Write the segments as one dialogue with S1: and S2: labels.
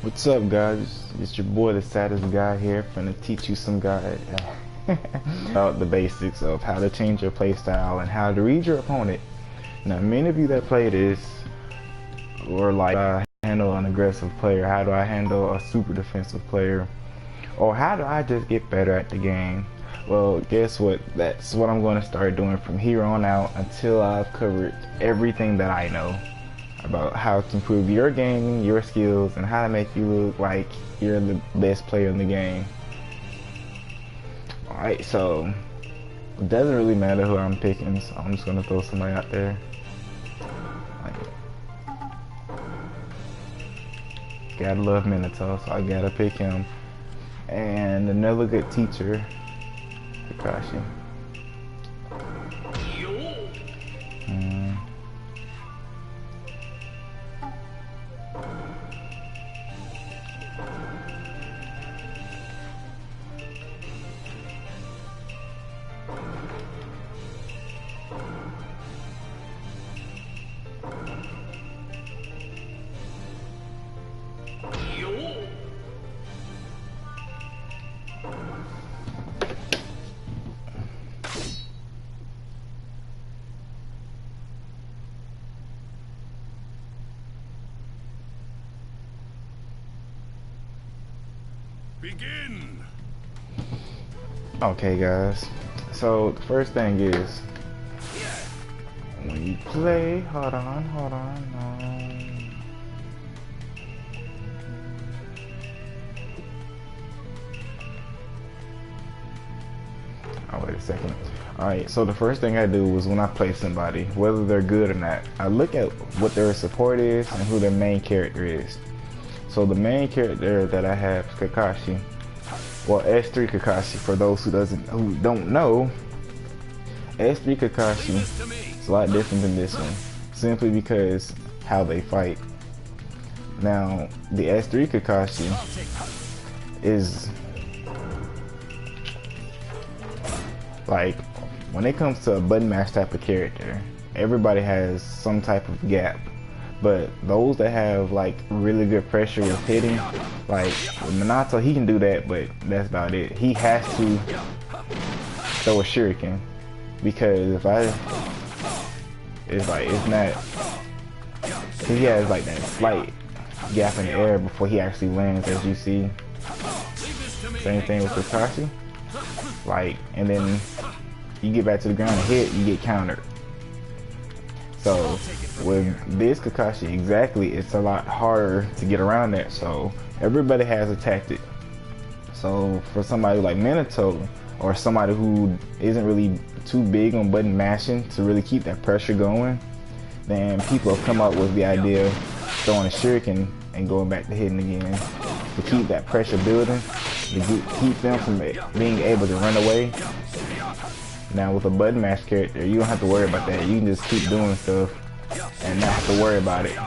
S1: What's up, guys? It's your boy, the saddest guy here, finna teach you some guy about the basics of how to change your playstyle and how to read your opponent. Now, many of you that play this, or like, I handle an aggressive player, how do I handle a super defensive player, or how do I just get better at the game? Well, guess what? That's what I'm going to start doing from here on out until I've covered everything that I know about how to improve your game, your skills, and how to make you look like you're the best player in the game. Alright, so it doesn't really matter who I'm picking, so I'm just gonna throw somebody out there. Gotta love Minotaur, so I gotta pick him. And another good teacher, Kakashi.
S2: Begin.
S1: Okay, guys, so the first thing is when you play, hold on, oh, wait a second. Alright, so the first thing I do is when I play somebody, whether they're good or not, I look at what their support is and who their main character is. So the main character that I have is Kakashi. Well, S3 Kakashi, for those who don't know, S3 Kakashi is a lot different than this one, simply because how they fight. Now, the S3 Kakashi is like, when it comes to a button mash type of character, everybody has some type of gap. But those that have like really good pressure with hitting, like Minato, he can do that, but that's about it. He has to throw a shuriken, because it's not, he has like that slight gap in the air before he actually lands, as you see. Same thing with Kakashi. Like, and then you get back to the ground and hit, you get countered. So with this Kakashi, exactly, it's a lot harder to get around that. So everybody has a tactic. So for somebody like Minato, or somebody who isn't really too big on button mashing to really keep that pressure going, then people have come up with the idea of throwing a shuriken and going back to hitting again to keep that pressure building, to keep them from being able to run away. Now with a button mash character, you don't have to worry about that. You can just keep doing stuff and not have to worry about it.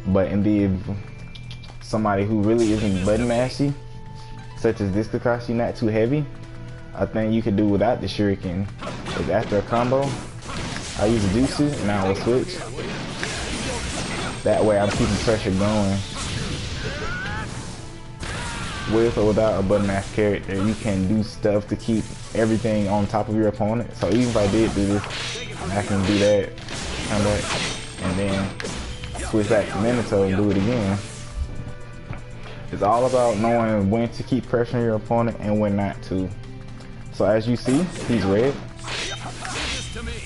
S1: But indeed, somebody who really isn't button mashy, such as this Kakashi, not too heavy, a thing you could do without the shuriken is after a combo, I use a jutsu and I will switch. That way I'm keeping pressure going. With or without a button mash character, you can do stuff to keep everything on top of your opponent. So even if I did do this, I can do that, come back, and then switch back to Minato and do it again. It's all about knowing when to keep pressuring your opponent and when not to. So as you see, he's red.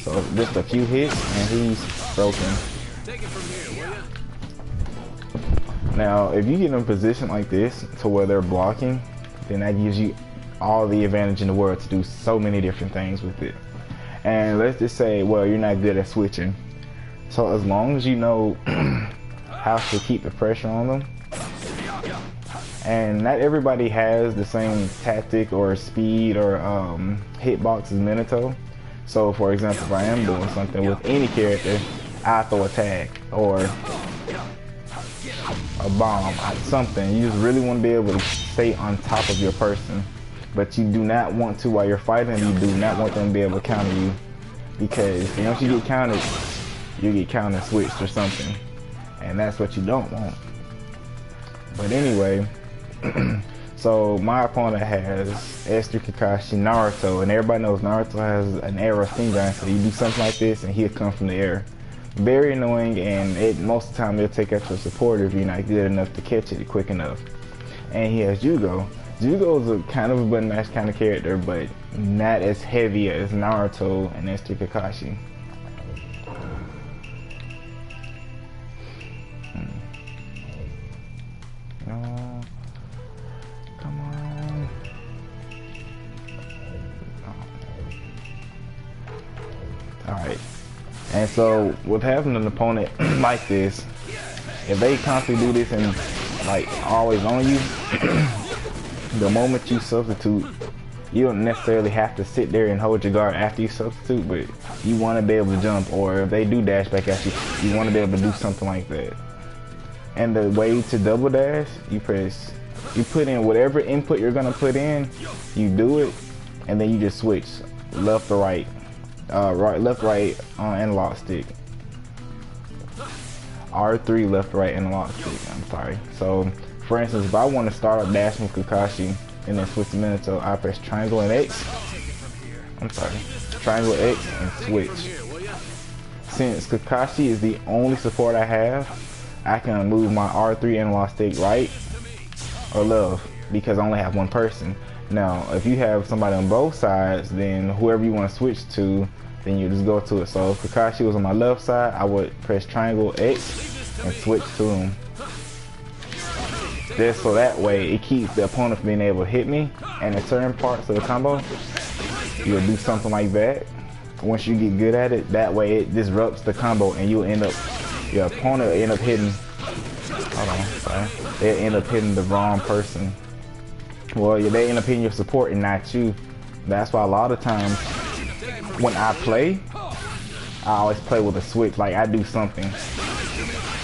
S1: So just a few hits and he's broken. Now, if you get in a position like this to where they're blocking, then that gives you all the advantage in the world to do so many different things with it. And let's just say, well, you're not good at switching. So as long as you know how to keep the pressure on them, and not everybody has the same tactic or speed or hitbox as Minato. So for example, if I am doing something with any character, I throw a tag or a bomb, something. You just really want to be able to stay on top of your person, but you do not want to, while you're fighting, you do not want them to be able to counter you, because once you get countered, you get counter switched or something, and that's what you don't want. But anyway, so my opponent has S3 Kakashi, Naruto, and everybody knows Naruto has an arrow sting gun, so you do something like this and he'll come from the air. Very annoying, and most of the time it'll take out your support if you're not good enough to catch it quick enough. And he has Jugo. Jugo is a kind of a button mash kind of character, but not as heavy as Naruto and S3 Kakashi. Come on. Alright. And so with having an opponent like this, if they constantly do this and like always on you, the moment you substitute, you don't necessarily have to sit there and hold your guard after you substitute, but you want to be able to jump, or if they do dash back at you, you want to be able to do something like that. And the way to double dash, you put in whatever input you're gonna put in, you do it, and then you just switch left or right, left, right, analog stick. R3 left, right, analog stick. I'm sorry. So, for instance, if I want to start up dashing with Kakashi and then switch to Minato, I press triangle and X. I'm sorry, triangle X and switch. Since Kakashi is the only support I have, I can move my R3 analog stick right or left because I only have one person. Now, if you have somebody on both sides, then whoever you want to switch to, then you just go to it. So if Kakashi was on my left side, I would press triangle X and switch to him. Just so that way it keeps the opponent from being able to hit me, and in certain parts of the combo, you'll do something like that. Once you get good at it, that way it disrupts the combo and you'll end up, your opponent will end up hitting, they'll end up hitting the wrong person. Well, they end up hitting your support and not you. That's why a lot of times when I play, I always play with a switch, like I do something,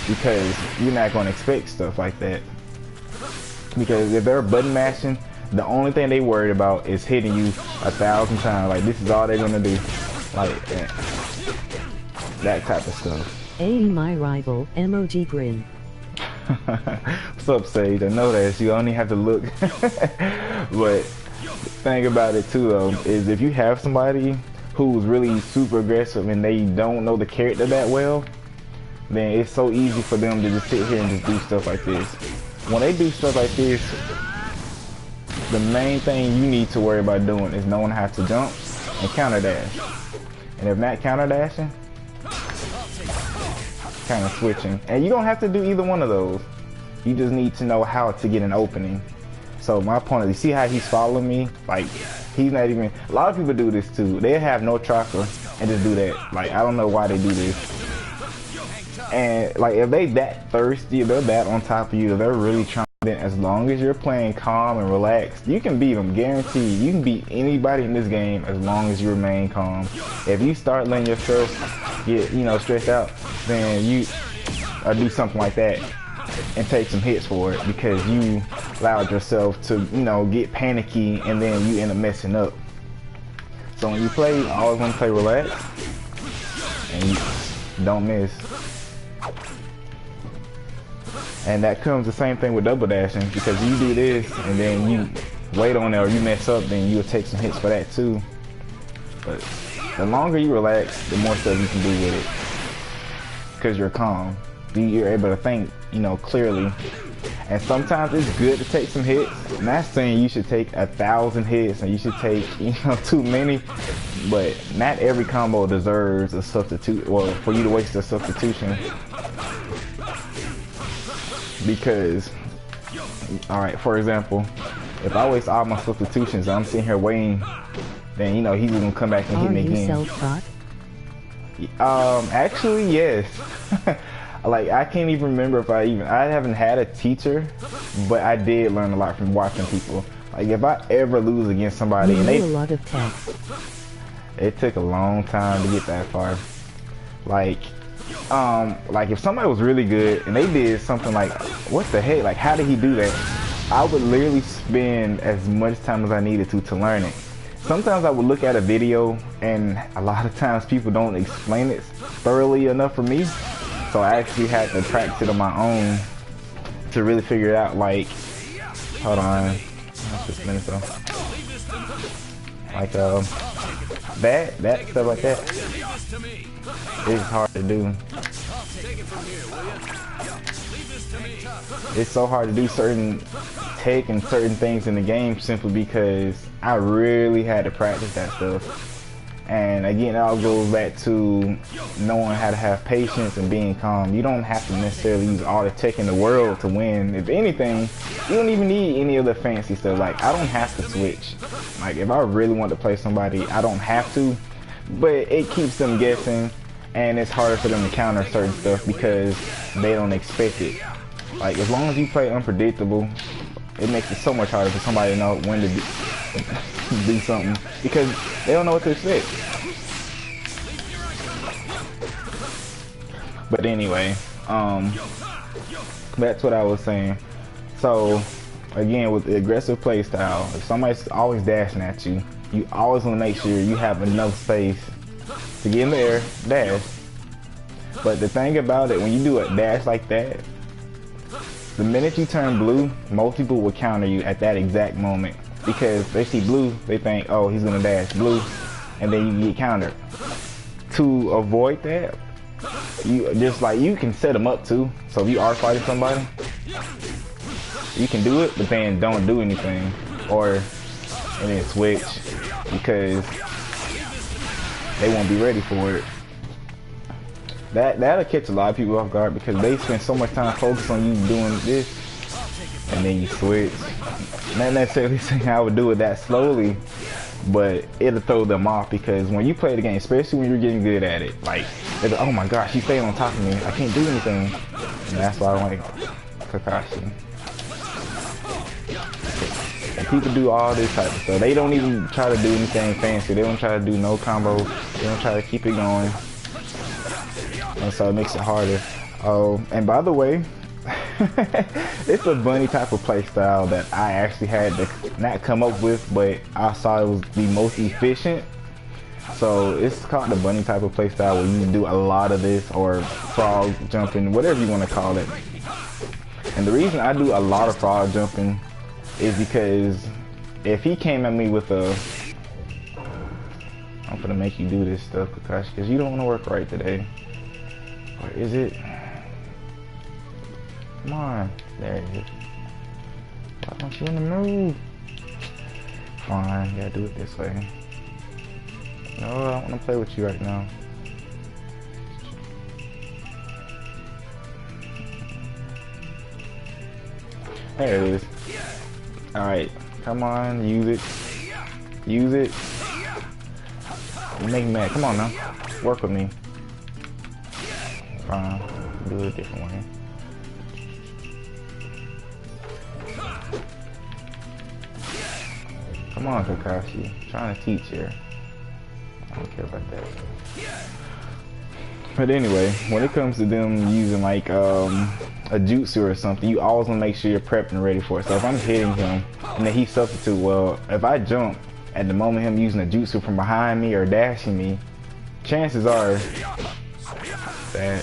S1: because you're not going to expect stuff like that. Because if they're button mashing, the only thing they worried about is hitting you 1,000 times. Like, this is all they're gonna do. Like, that type of stuff.
S3: Hey, my rival, emoji grin.
S1: What's up, Sage? I know that you only have to look. But the thing about it too, though, is if you have somebody who's really super aggressive and they don't know the character that well, then it's so easy for them to just sit here and just do stuff like this. When they do stuff like this, the main thing you need to worry about doing is knowing how to jump and counter dash. And if not counter dashing, kind of switching. And you don't have to do either one of those. You just need to know how to get an opening. So my opponent, you see how he's following me? Like, he's not even, a lot of people do this too. They have no chakra and just do that. Like, I don't know why they do this. And like, if they that thirsty, if they're that on top of you, if they're really trying, then as long as you're playing calm and relaxed, you can beat them. Guaranteed, you can beat anybody in this game as long as you remain calm. If you start letting yourself get, stressed out, then you do something like that and take some hits for it because you allowed yourself to, get panicky and then you end up messing up. So when you play, you always want to play relaxed and you don't miss. And that comes the same thing with double dashing, because you do this and then you wait on it or you mess up, then you'll take some hits for that too. But the longer you relax, the more stuff you can do with it, because you're calm. You're able to think, clearly. And sometimes it's good to take some hits. I'm not saying you should take 1,000 hits and you should take, too many, but not every combo deserves a substitute, or for you to waste a substitution. Because, alright, for example, if I waste all my substitutions, I'm sitting here waiting, then he's gonna come back and hit me again.
S3: Are you
S1: self-taught? Actually, yes. Like, I can't even remember if I haven't had a teacher, but I did learn a lot from watching people. Like, if I ever lose against somebody, and
S3: a lot of text.
S1: It took a long time to get that far. Like if somebody was really good and they did something like, what the heck, like how did he do that? I would literally spend as much time as I needed to learn it. Sometimes I would look at a video and a lot of times people don't explain it thoroughly enough for me. So I actually had to practice it on my own to really figure it out. Like, hold on, just a minute though. Like that stuff like that. It's hard to do. It's so hard to do certain tech and certain things in the game simply because I really had to practice that stuff. And again, it all goes back to knowing how to have patience and being calm. You don't have to necessarily use all the tech in the world to win. If anything, you don't even need any of the fancy stuff. Like, I don't have to switch. Like, if I really want to play somebody, I don't have to. But it keeps them guessing, and it's harder for them to counter certain stuff because they don't expect it. Like, as long as you play unpredictable, it makes it so much harder for somebody to know when to do something because they don't know what to expect. But anyway, that's what I was saying. So again, with the aggressive play style, if somebody's always dashing at you, you always want to make sure you have enough space to get in the air, dash. But the thing about it, when you do a dash like that, the minute you turn blue, most people will counter you at that exact moment. Because they see blue, they think, oh, he's gonna dash blue, and then you get countered. To avoid that, you can set them up too. So if you are fighting somebody, you can do it, but then don't do anything, and then switch because they won't be ready for it. That'll catch a lot of people off guard because they spend so much time focused on you doing this, and then you switch. Not necessarily saying I would do it that slowly, but it'll throw them off because when you play the game, especially when you're getting good at it, like, oh my gosh, he's staying on top of me, I can't do anything. And that's why I don't like Kakashi. And people do all this type of stuff. They don't even try to do anything fancy. They don't try to do no combo. They don't try to keep it going. And so it makes it harder. Oh, and by the way, it's a bunny type of play style that I actually had to not come up with, but I saw it was the most efficient. So it's called the bunny type of play style where you do a lot of this, or frog jumping, whatever you want to call it. And the reason I do a lot of frog jumping is because if he came at me with a, I'm gonna make you do this stuff, Kakashi, because you don't want to work right today. Or is it? Come on, there it is. Why don't you want to move? Fine, you gotta do it this way. No, I don't want to play with you right now. There it is. Alright, come on, use it. Use it. You make me mad. Come on now. Work with me. Fine. Do it a different way. Come on, Kakashi. I'm trying to teach here. I don't care about that. But anyway, when it comes to them using like a jutsu or something, you always want to make sure you're prepped and ready for it. So if I'm hitting him and then he substitute, well, if I jump at the moment him using a jutsu from behind me or dashing me, chances are that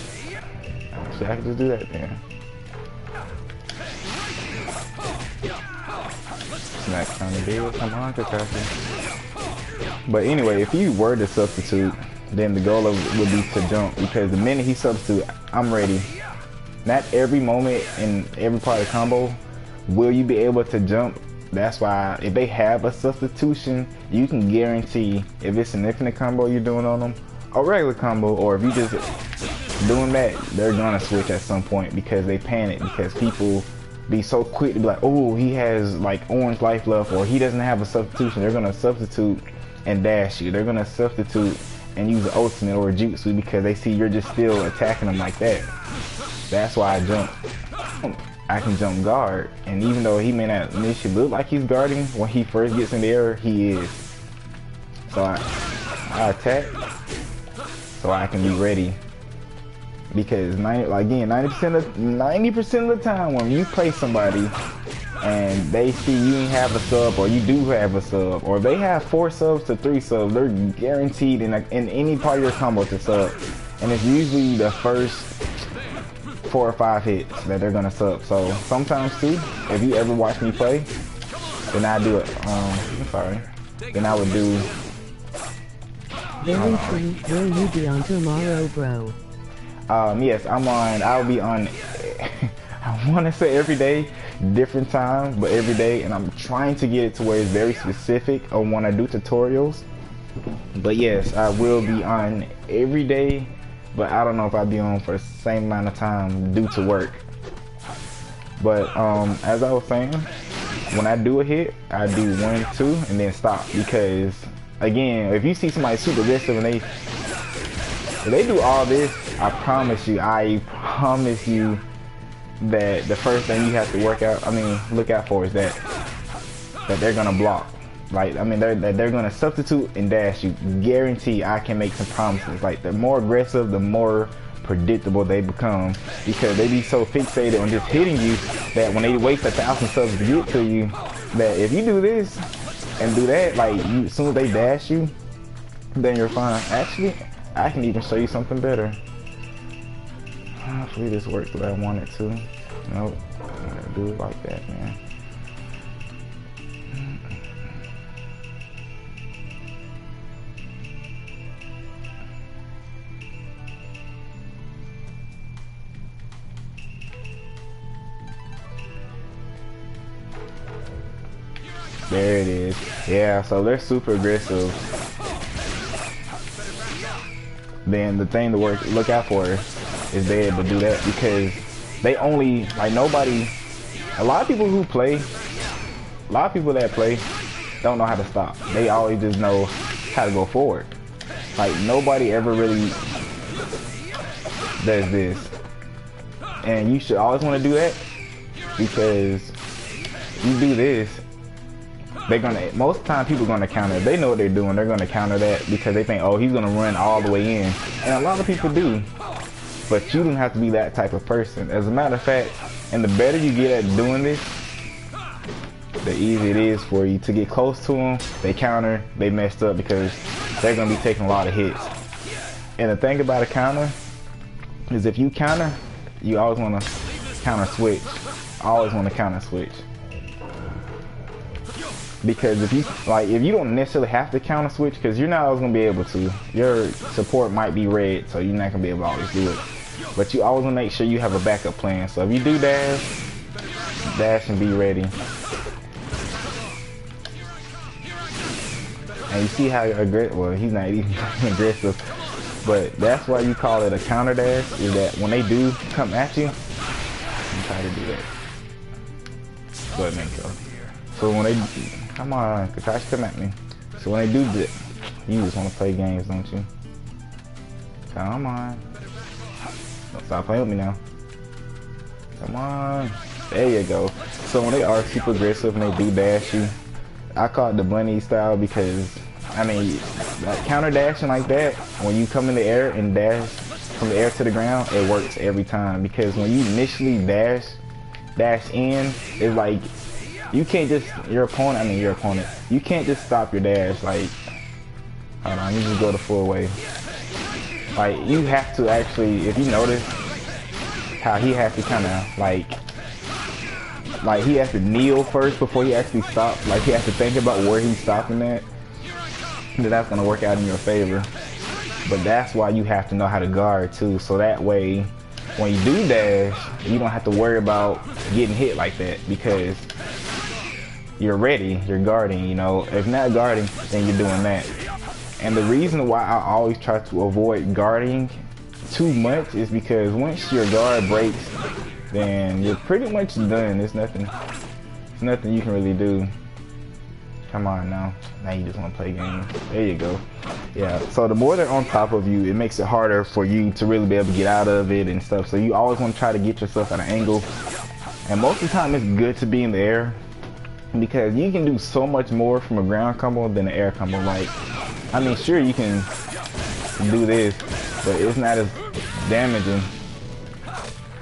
S1: actually I can just do that then. It's not kind of big. Come on, Kakashi. But anyway, if you were to substitute, then the goal of it would be to jump, because the minute he substitute, I'm ready. Not every moment in every part of the combo will you be able to jump. That's why if they have a substitution, you can guarantee if it's an infinite combo you're doing on them, a regular combo, or if you just doing that, they're gonna switch at some point because they panic, because people be so quick to be like, oh, he has like orange life left, or he doesn't have a substitution. They're gonna substitute and dash you. They're gonna substitute and use an ultimate or a jutsu because they see you're just still attacking them like that. That's why I jump. I can jump guard, and even though he may not initially look like he's guarding, when he first gets in the air, he is. So I attack so I can be ready. Because 90% of the time when you play somebody and they see you have a sub, or you do have a sub, or they have 4 subs to 3 subs, they're guaranteed in any part of your combo to sub. And it's usually the first 4 or 5 hits that they're gonna sub. So sometimes too, if you ever watch me play, then I do it. I'm sorry. Then I would do.
S3: Very true. Will you be on tomorrow, bro?
S1: Yes, I'm on. I'll be on. I want to say every day, different times, but every day, and I'm trying to get it to where it's very specific on when I do tutorials. But yes, I will be on every day, but I don't know if I'll be on for the same amount of time due to work. But as I was saying, when I do a hit, I do 1, 2, and then stop, because again, if you see somebody super aggressive and if they do all this, I promise you that the first thing you have to look out for is that they're gonna block. Like, I mean, they're gonna substitute and dash you. Guarantee, I can make some promises. Like, the more aggressive, the more predictable they become, because they be so fixated on just hitting you that when they waste 1,000 subs to get to you, that if you do this and do that, like, as soon as they dash you, then you're fine. Actually, I can even show you something better. Hopefully this works the way I want it to. Nope, I'm gonna do it like that, man. There it is. Yeah, so they're super aggressive. Then the thing to look out for is they able to do that, because they only, like, nobody, a lot of people that play don't know how to stop. They always just know how to go forward. Like, nobody ever really does this. And you should always want to do that, because you do this, most of the time people are gonna counter. If they know what they're doing, they're gonna counter that, because they think, oh, he's gonna run all the way in. And a lot of people do. But you don't have to be that type of person. As a matter of fact, and the better you get at doing this, the easier it is for you to get close to them. They counter, they messed up, because they're gonna be taking a lot of hits. And the thing about a counter is, if you counter, you always wanna counter switch. Always wanna counter switch. Because if you don't necessarily have to counter switch, because you're not always gonna be able to. Your support might be red, so you're not gonna be able to always do it. But you always wanna make sure you have a backup plan. So if you do dash and be ready. And you see how aggressive, well, he's not even aggressive, but that's why you call it a counter dash, is that when they do come at you, try to do that. Go ahead, make go. So when they, come on, Kakashi, come at me. So when they do that, you just want to play games, don't you? Come on. Don't stop playing with me now. Come on. There you go. So when they are super aggressive and they do dash you, I call it the bunny style, because, I mean, that counter dashing like that, when you come in the air and dash from the air to the ground, it works every time. Because when you initially dash in, it's like, you can't just, your opponent, you can't just stop your dash. Like, hold on, you just go the full way. Like, you have to actually, if you notice how he has to kind of like he has to kneel first before he actually stops. Like, he has to think about where he's stopping at. Then that's gonna work out in your favor. But that's why you have to know how to guard too. So that way, when you do dash, you don't have to worry about getting hit like that, because you're ready, you're guarding, you know. If not guarding, then you're doing that. And the reason why I always try to avoid guarding too much is because once your guard breaks, then you're pretty much done. There's nothing you can really do. Come on now you just want to play games. There you go. Yeah, so the more they're on top of you, it makes it harder for you to really be able to get out of it and stuff. So you always want to try to get yourself at an angle. And most of the time it's good to be in the air, because you can do so much more from a ground combo than an air combo. Like, I mean, sure, you can do this, but it's not as damaging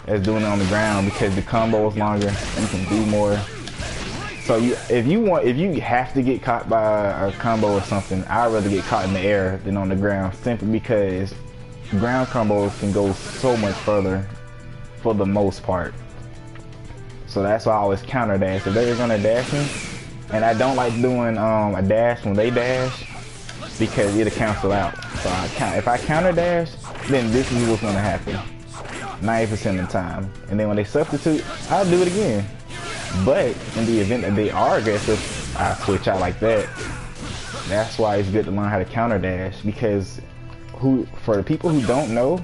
S1: as doing it on the ground, because the combo is longer, you can do more. So if you have to get caught by a combo or something, I'd rather get caught in the air than on the ground, simply because ground combos can go so much further for the most part. So that's why I always counter dash. If they're gonna dash me, and I don't like doing a dash when they dash because it'll cancel out. So if I counter dash, then this is what's gonna happen 90% of the time. And then when they substitute, I'll do it again. But in the event that they are aggressive, I switch out like that. That's why it's good to learn how to counter dash, because for the people who don't know,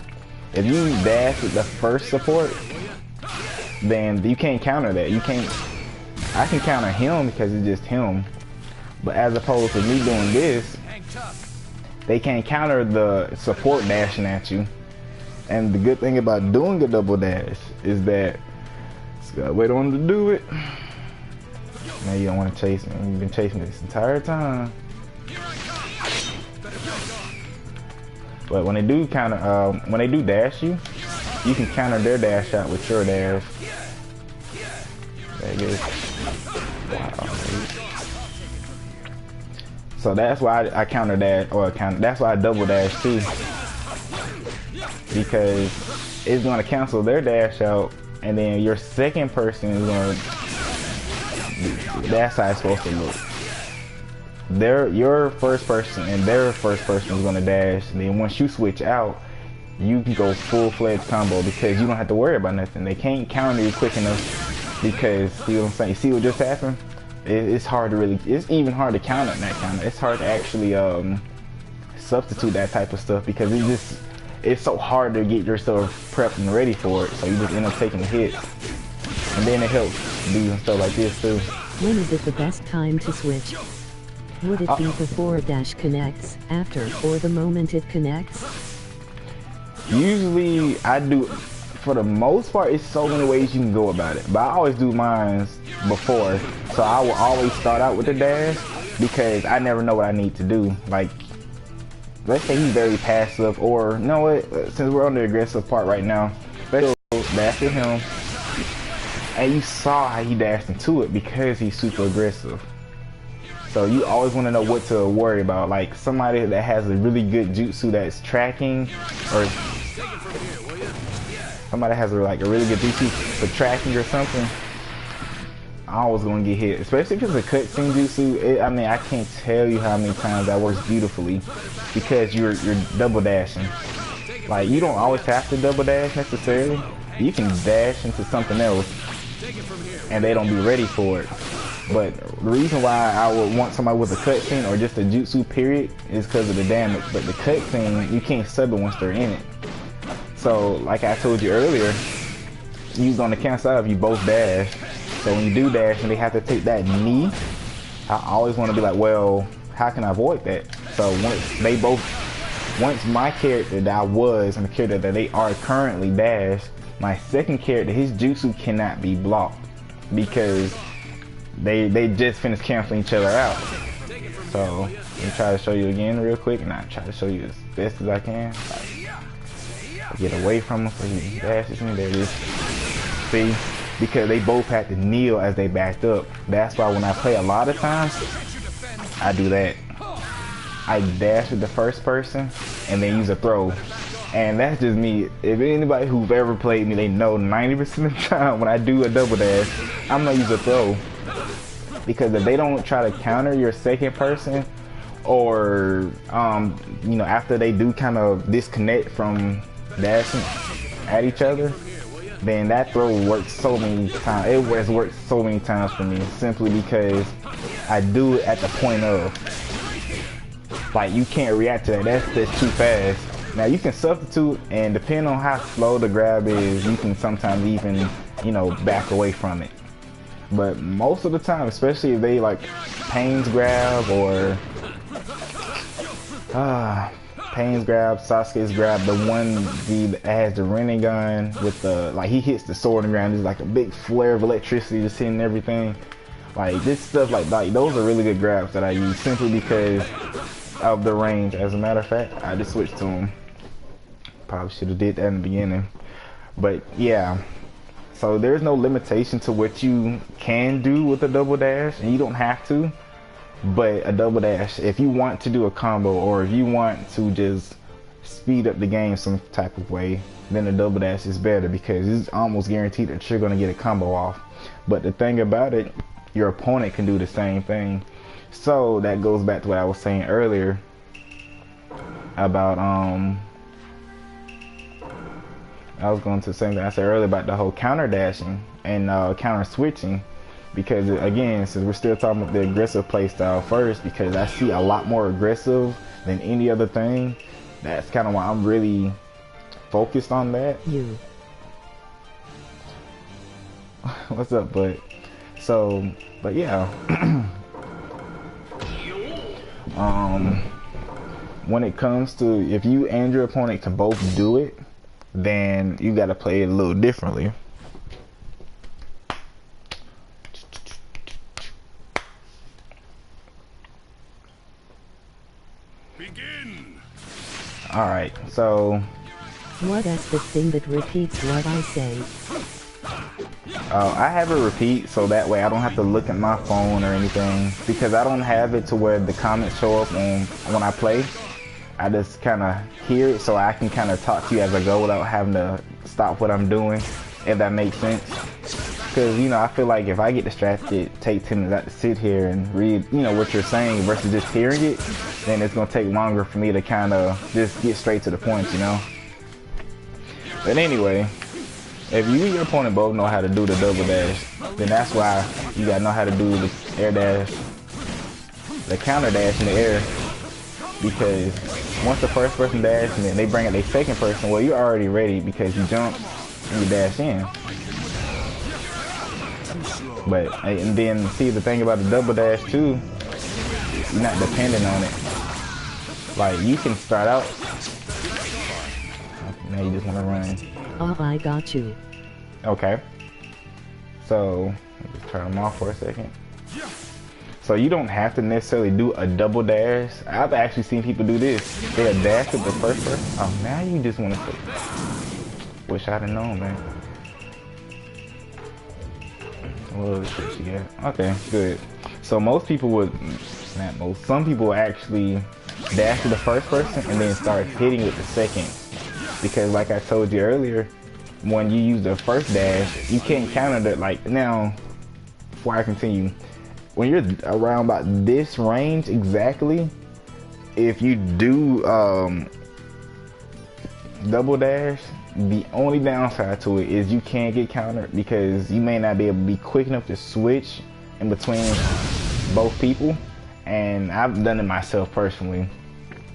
S1: if you dash with the first support, then you can't counter that. I can counter him because it's just him. But as opposed to me doing this, they can't counter the support dashing at you. And the good thing about doing a double dash is that just gotta wait on them to do it. Now you don't want to chase me. You've been chasing me this entire time. But when they do when they do dash you, you can counter their dash out with your dash. There it is. Wow. So that's why I counter dash, that's why I double dash too, because it's gonna cancel their dash out, and then your second person is gonna. That's how it's supposed to look. Your first person and their first person is gonna dash, and then once you switch out, you can go full-fledged combo because you don't have to worry about nothing. They can't counter you quick enough because, see what I'm saying? You see what just happened? It's hard to really, it's even hard to counter that kind of, it's hard to actually substitute that type of stuff because it's so hard to get yourself prepped and ready for it, so you just end up taking the hits. And then it helps do stuff like this too.
S3: When is it the best time to switch? Would it be before a dash connects, after, or the moment it connects?
S1: Usually I do, for the most part, it's so many ways you can go about it. But I always do mine before. So I will always start out with the dash because I never know what I need to do. Like, let's say he's very passive, or you know what, since we're on the aggressive part right now, let's dash at him. And you saw how he dashed into it because he's super aggressive. So you always want to know what to worry about. Like somebody that has a really good jutsu that's tracking, or somebody has a really good jutsu for tracking or something, I always gonna get hit. Especially if it's a cutscene jutsu. I mean, I can't tell you how many times that works beautifully because you're double dashing. Like you don't always have to double dash necessarily. You can dash into something else and they don't be ready for it. But the reason why I would want somebody with a cutscene or just a jutsu period is because of the damage. But the cutscene, you can't sub it once they're in it. So like I told you earlier, you're gonna cancel out if you both dash. So when you do dash and they have to take that knee, I always want to be like, well, how can I avoid that? So once my character that I was and the character that they are currently dash, my second character, his jutsu cannot be blocked because they just finished canceling each other out. So let me try to show you again real quick, and I try to show you as best as I can. Like, get away from him so he dashes me. There it is. See, because they both had to kneel as they backed up. That's why when I play a lot of times, I do that. I dash with the first person and then use a throw. And that's just me. If anybody who's ever played me, they know 90% of the time when I do a double dash, I'm gonna use a throw. Because if they don't try to counter your second person, or you know, after they do kind of disconnect from dashing at each other, then that throw works so many times. It has worked so many times for me simply because I do it at the point of, like, you can't react to that. That's too fast. Now you can substitute, and depending on how slow the grab is, you can sometimes even, you know, back away from it. But most of the time, especially if they like Pain's grab or Pain's grab, Sasuke's grab, the one that has the Rinnegan with the, like, he hits the sword in the ground, there's like a big flare of electricity just hitting everything. Like this stuff, like those are really good grabs that I use simply because of the range. As a matter of fact, I just switched to them. Probably should have did that in the beginning, but yeah. So there's no limitation to what you can do with a double dash, and you don't have to. But a double dash, if you want to do a combo, or if you want to just speed up the game some type of way, then the double dash is better because it's almost guaranteed that you're going to get a combo off. But the thing about it, your opponent can do the same thing. So that goes back to what I was saying earlier about I was going to the same thing I said earlier about the whole counter dashing and counter switching, because again, since we're still talking about the aggressive play style first, because I see a lot more aggressive than any other thing. That's kind of why I'm really focused on that.
S3: You.
S1: What's up, bud? So, but yeah. When it comes to, if you and your opponent can both do it, then you got to play it a little differently.
S2: Begin.
S1: All right, so
S3: What is the thing that repeats what I say?
S1: I have it repeat so that way I don't have to look at my phone or anything, because I don't have it to where the comments show up when I play. I just kind of hear it so I can kind of talk to you as I go without having to stop what I'm doing, if that makes sense. Because, you know, I feel like if I get distracted, take 10 minutes to sit here and read, you know, what you're saying versus just hearing it, then it's going to take longer for me to kind of just get straight to the point, you know. But anyway, if you and your opponent both know how to do the double dash, then that's why you got to know how to do the air dash, the counter dash in the air. Because once the first person dashes and then they bring out their second person, well, you're already ready because you jump and you dash in. But, and then see, the thing about the double dash too, you're not dependent on it. Like, you can start out, now you just want to run.
S3: Oh, I got you.
S1: Okay. So, let me just turn them off for a second. So you don't have to necessarily do a double dash. I've actually seen people do this. They'll dash with the first person. Oh, now you just want to say, wish I'd have known, man. What other shit she got? Okay, good. So most people would, not most, some people actually dash to the first person and then start hitting with the second. Because like I told you earlier, when you use the first dash, you can't counter that. Like, now, before I continue, when you're around about this range exactly, if you do double dash, the only downside to it is you can't get countered because you may not be able to be quick enough to switch in between both people. And I've done it myself personally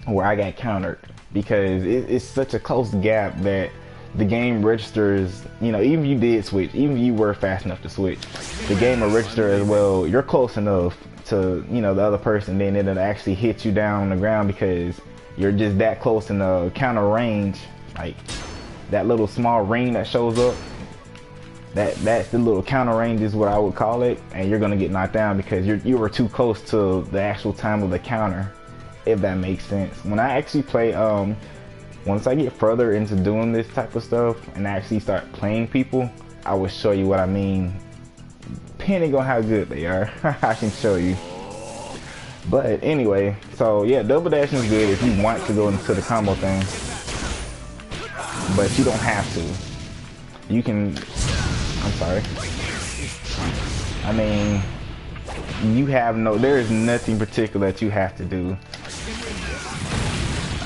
S1: where I got countered because it's such a close gap that the game registers, you know, even if you did switch, even if you were fast enough to switch, the game will register as well, you're close enough to, you know, the other person, then it'll actually hit you down on the ground because you're just that close in the counter range. Like, that little small ring that shows up, that's the little counter range is what I would call it, and you're gonna get knocked down because you were too close to the actual time of the counter, if that makes sense. When I actually play, once I get further into doing this type of stuff and actually start playing people, I will show you what I mean. Depending on how good they are, I can show you. But anyway, so yeah, double dashing is good if you want to go into the combo thing. But you don't have to. You can, I'm sorry. I mean, you have no, there is nothing particular that you have to do.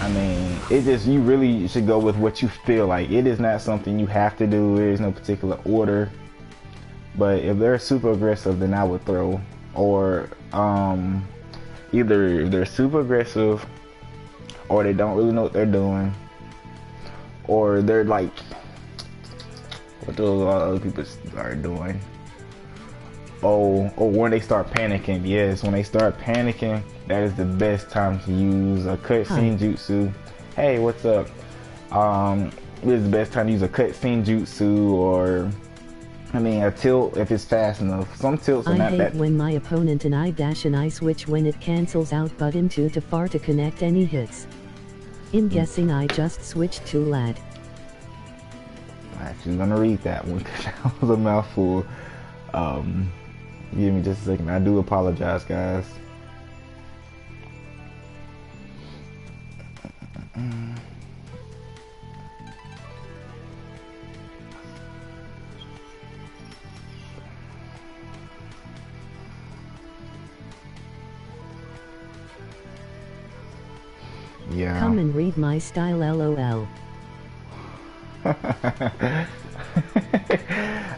S1: I mean, it just, you really should go with what you feel like. It is not something you have to do. There is no particular order. But if they're super aggressive, then I would throw. Or either they're super aggressive, or they don't really know what they're doing, or they're like, what do a lot of other people are doing? Oh, when they start panicking. Yes, when they start panicking, that is the best time to use a cutscene jutsu. Hey, what's up? This is the best time to use a cutscene jutsu, or I mean a tilt if it's fast enough. Some tilts are not that. I
S3: hate when my opponent and I dash and I switch when it cancels out button too far to connect any hits. In guessing I just switched too late.
S1: I'm actually gonna read that one because that was a mouthful. Give me just a second. I do apologize, guys. Yeah.
S3: Come and read my style, lol.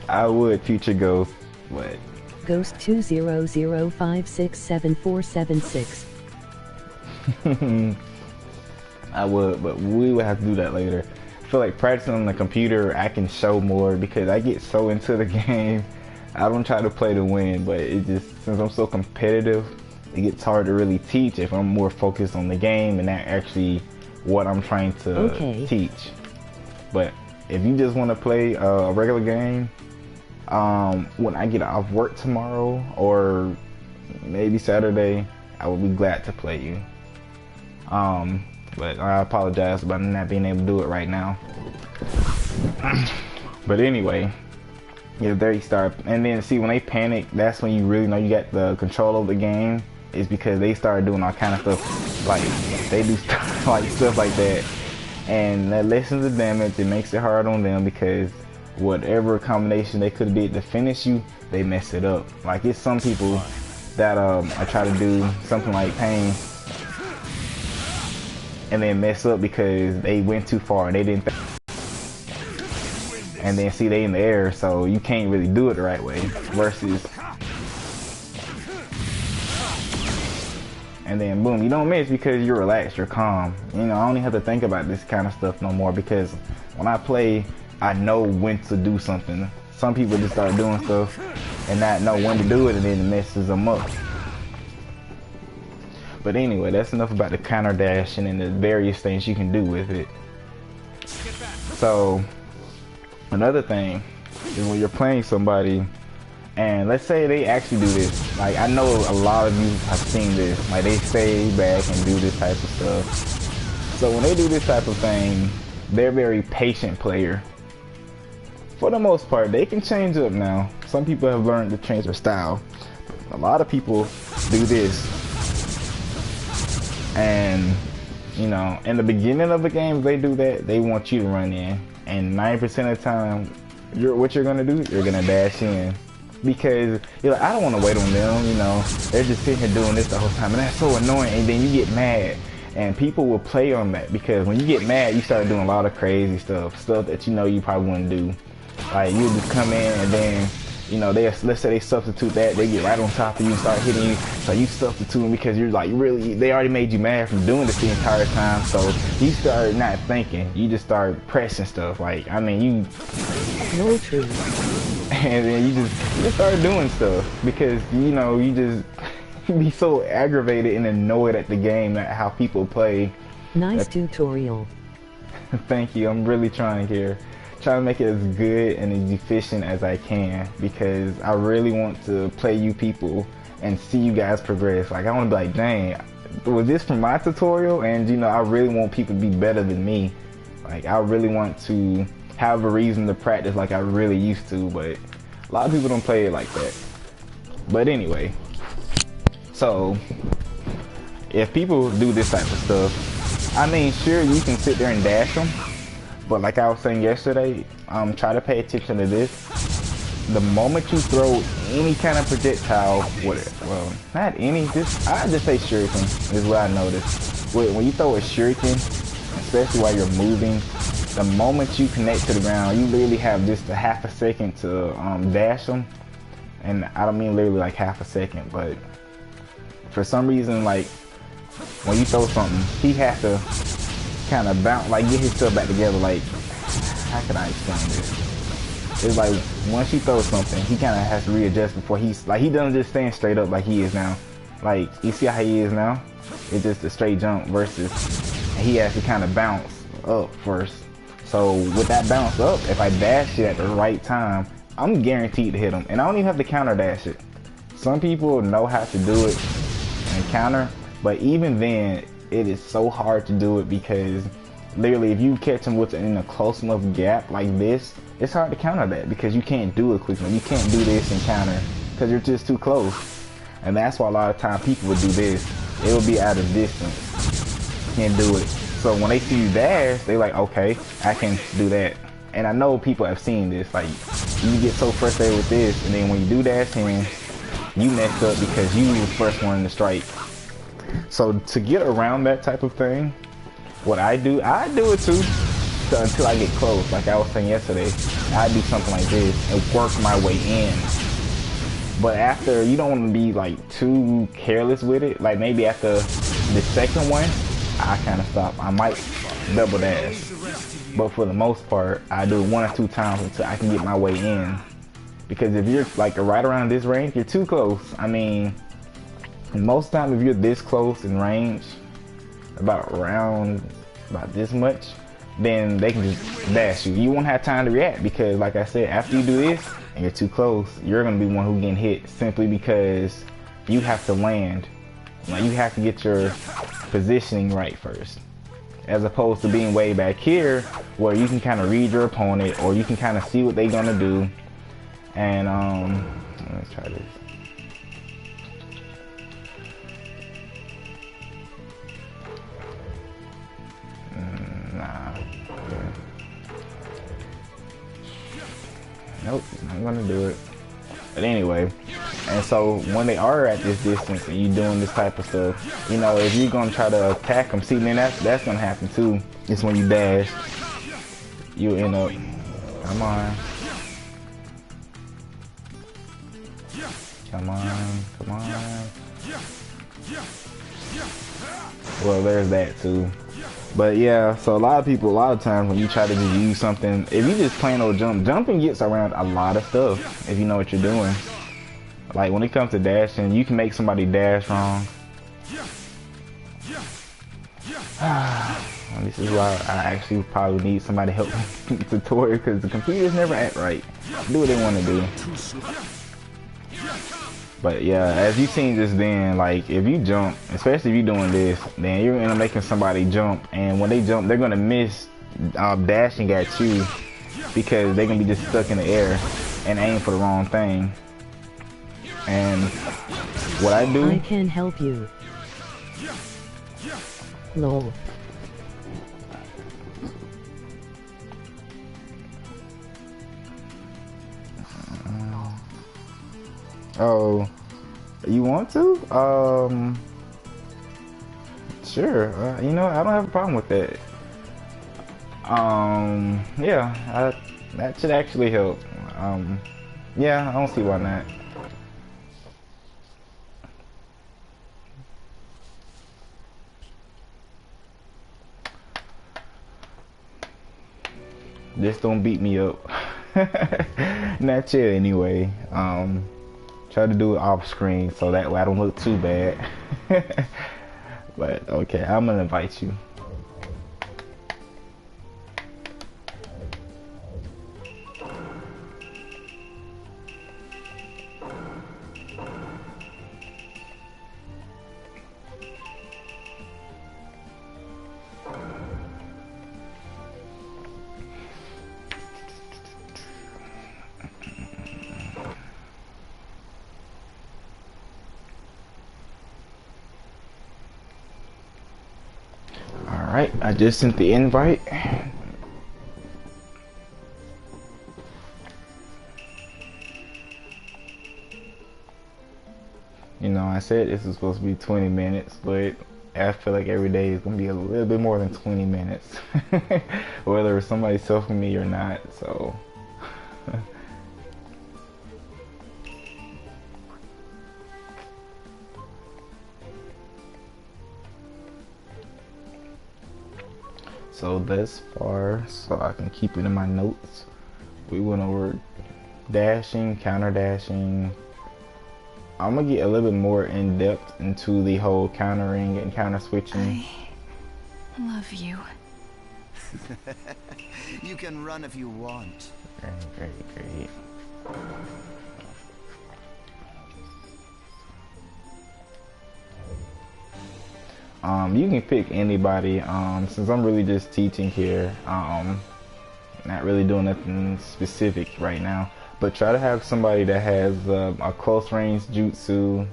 S1: I would, future Ghost, but
S3: Ghost 200567476.
S1: I would, but we would have to do that later. I feel like practicing on the computer, I can show more because I get so into the game. I don't try to play to win, but it just, since I'm so competitive, it gets hard to really teach if I'm more focused on the game and not actually what I'm trying to teach. But if you just want to play a regular game, when I get off work tomorrow or maybe Saturday, I will be glad to play you. But I apologize about not being able to do it right now. But anyway, yeah, there you start. And then see, when they panic, that's when you really know you got the control of the game. Is because they start doing all kind of stuff, like they do stuff like that, and that lessens the damage. It makes it hard on them because whatever combination they could have did to finish you, they mess it up. Like it's some people that I try to do something like pain and then mess up because they went too far and they didn't and then see they in the air, so you can't really do it the right way. Versus, and then boom, you don't miss because you're relaxed, you're calm. You know, I don't even have to think about this kind of stuff no more because when I play, I know when to do something. Some people just start doing stuff and not know when to do it, and then it messes them up. But anyway, that's enough about the counter dashing and the various things you can do with it. So another thing is when you're playing somebody and let's say they actually do this. Like I know a lot of you have seen this. Like they stay back and do this type of stuff. So when they do this type of thing, they're a very patient player. For the most part, they can change up now. Some people have learned to change their style. A lot of people do this. And, you know, in the beginning of the game, if they do that, they want you to run in. And 90% of the time, what you're gonna do, you're gonna dash in. Because you're like, I don't want to wait on them, you know. They're just sitting here doing this the whole time, and that's so annoying. And then you get mad, and people will play on that because when you get mad, you start doing a lot of crazy stuff that you know you probably wouldn't do. Like you just come in and then, you know, let's say they substitute that, they get right on top of you and start hitting you. So you substitute them because you're like they already made you mad from doing this the entire time. So you start not thinking, you just start pressing stuff. Like I mean,
S3: No true.
S1: And then you just start doing stuff because you know you just be so aggravated and annoyed at the game, at how people play.
S3: Nice tutorial.
S1: Thank you. I'm really trying here. Trying to make it as good and as efficient as I can because I really want to play you people and see you guys progress. Like I want to be like, dang, was this from my tutorial? And you know, I really want people to be better than me. Like I really want to have a reason to practice like I really used to, but a lot of people don't play it like that. But anyway, so if people do this type of stuff, I mean, sure, you can sit there and dash them, but like I was saying yesterday, try to pay attention to this. The moment you throw any kind of projectile, well, not any, I just say shuriken is what I noticed. When you throw a shuriken, especially while you're moving, the moment you connect to the ground, you literally have just a half a second to dash them. And I don't mean literally like half a second, but for some reason, like when you throw something, he has to kind of bounce, like get himself back together. Like, how can I explain this? It's like once you throw something, he kind of has to readjust before he doesn't just stand straight up like he is now. Like you see how he is now? It's just a straight jump versus he has to kind of bounce up first. So with that bounce up, if I dash it at the right time, I'm guaranteed to hit him. And I don't even have to counter dash it. Some people know how to do it and counter, but even then, it is so hard to do it because literally if you catch him in a close enough gap like this, it's hard to counter that because you can't do it quickly. You can't do this and counter because you're just too close. And that's why a lot of times people would do this. It will be at a distance. Can't do it. So when they see you dash, they like, okay, I can do that. And I know people have seen this. Like you get so frustrated with this, and then when you do dash in, you mess up because you were the first one to strike. So to get around that type of thing, what I do it too. So until I get close, like I was saying yesterday, I do something like this and work my way in. But after, you don't want to be like too careless with it. Like maybe after the second one, I kind of stop. I might double dash, but for the most part, I do it 1 or 2 times until I can get my way in. Because if you're like right around this range, you're too close. I mean, most time if you're this close in range, about this much, then they can just dash you. You won't have time to react because, like I said, after you do this and you're too close, you're gonna be one who getting hit simply because you have to land. Like you have to get your positioning right first, as opposed to being way back here where you can kind of read your opponent or you can kind of see what they're gonna do. And let's try this. Nah. Nope, I'm gonna do it. But anyway, and so when they are at this distance and you doing this type of stuff, you know, if you're gonna try to attack them, see, then that's gonna happen too. It's when you dash, you end up. Come on. Come on, come on. Well, there's that too. But yeah, so a lot of times when you try to just use something, if you just plain old jumping gets around a lot of stuff if you know what you're doing. Like when it comes to dashing, you can make somebody dash wrong. This is why I actually probably need somebody to help me tutorial, because the computers never act right. Do what they want to do. But yeah, as you've seen just then, like if you jump, especially if you're doing this, then you're gonna making somebody jump, and when they jump, they're gonna miss dashing at you because they're gonna be just stuck in the air and aim for the wrong thing. And what I do,
S3: I can help you. Lol.
S1: Oh, you want to? Sure. You know, I don't have a problem with that. Yeah, that should actually help. Yeah, I don't see why not. Just don't beat me up. Not yet, anyway. Try to do it off screen so that way I don't look too bad. But okay, I'm gonna invite you. Alright, I just sent the invite. You know, I said this was supposed to be 20 minutes, but I feel like every day is going to be a little bit more than 20 minutes. Whether somebody's selfing me or not, so. So thus far, so I can keep it in my notes, we went over dashing, counter dashing. I'm gonna get a little bit more in depth into the whole countering and counter switching.
S4: I love you. You can run if you want.
S1: Great, great. You can pick anybody, since I'm really just teaching here, not really doing nothing specific right now, but try to have somebody that has a close range jutsu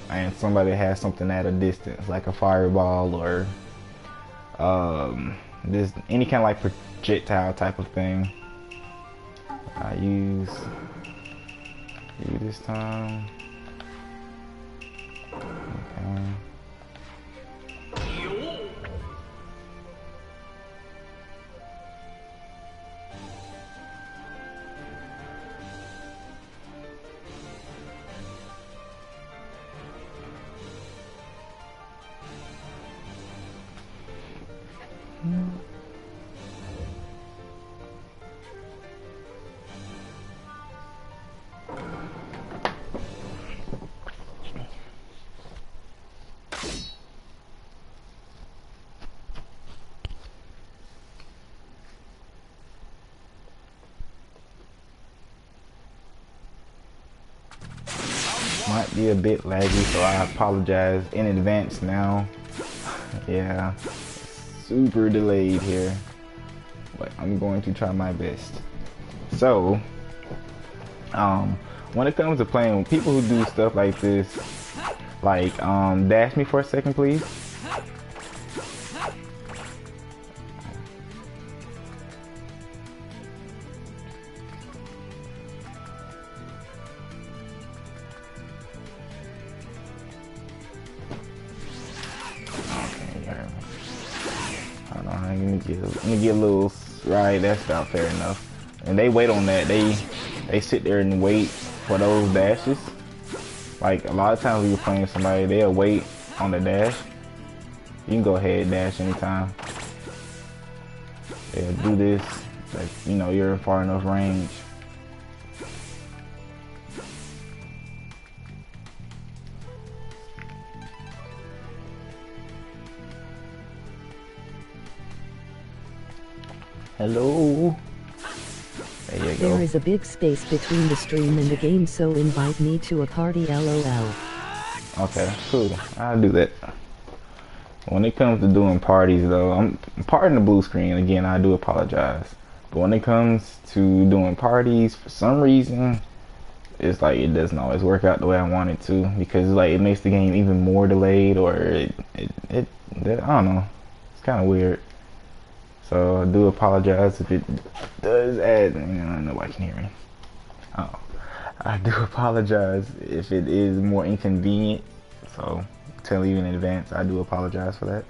S1: and somebody that has something at a distance, like a fireball or just any kind of like projectile type of thing. I use you this time. Okay. might be a bit laggy, so I apologize in advance now. Yeah, super delayed here, but I'm going to try my best. So, when it comes to playing, people who do stuff like this, like, dash me for a second, please. Let me get a little right. That's about fair enough. And they wait on that. They sit there and wait for those dashes. Like a lot of times when you're playing somebody, they'll wait on the dash. You can go ahead and dash anytime. They'll do this. Like, you know, you're in far enough range. Hello. There you go.
S3: There is a big space between the stream and the game, so invite me to a party, lol.
S1: Okay, cool. I'll do that. When it comes to doing parties though, I'm pardon the blue screen again, I do apologize. But when it comes to doing parties, for some reason, it's like it doesn't always work out the way I want it to, because like it makes the game even more delayed, or it I don't know. It's kind of weird. So I do apologize if it does add, nobody can hear me. Oh, I do apologize if it is more inconvenient. So tell you in advance, I do apologize for that.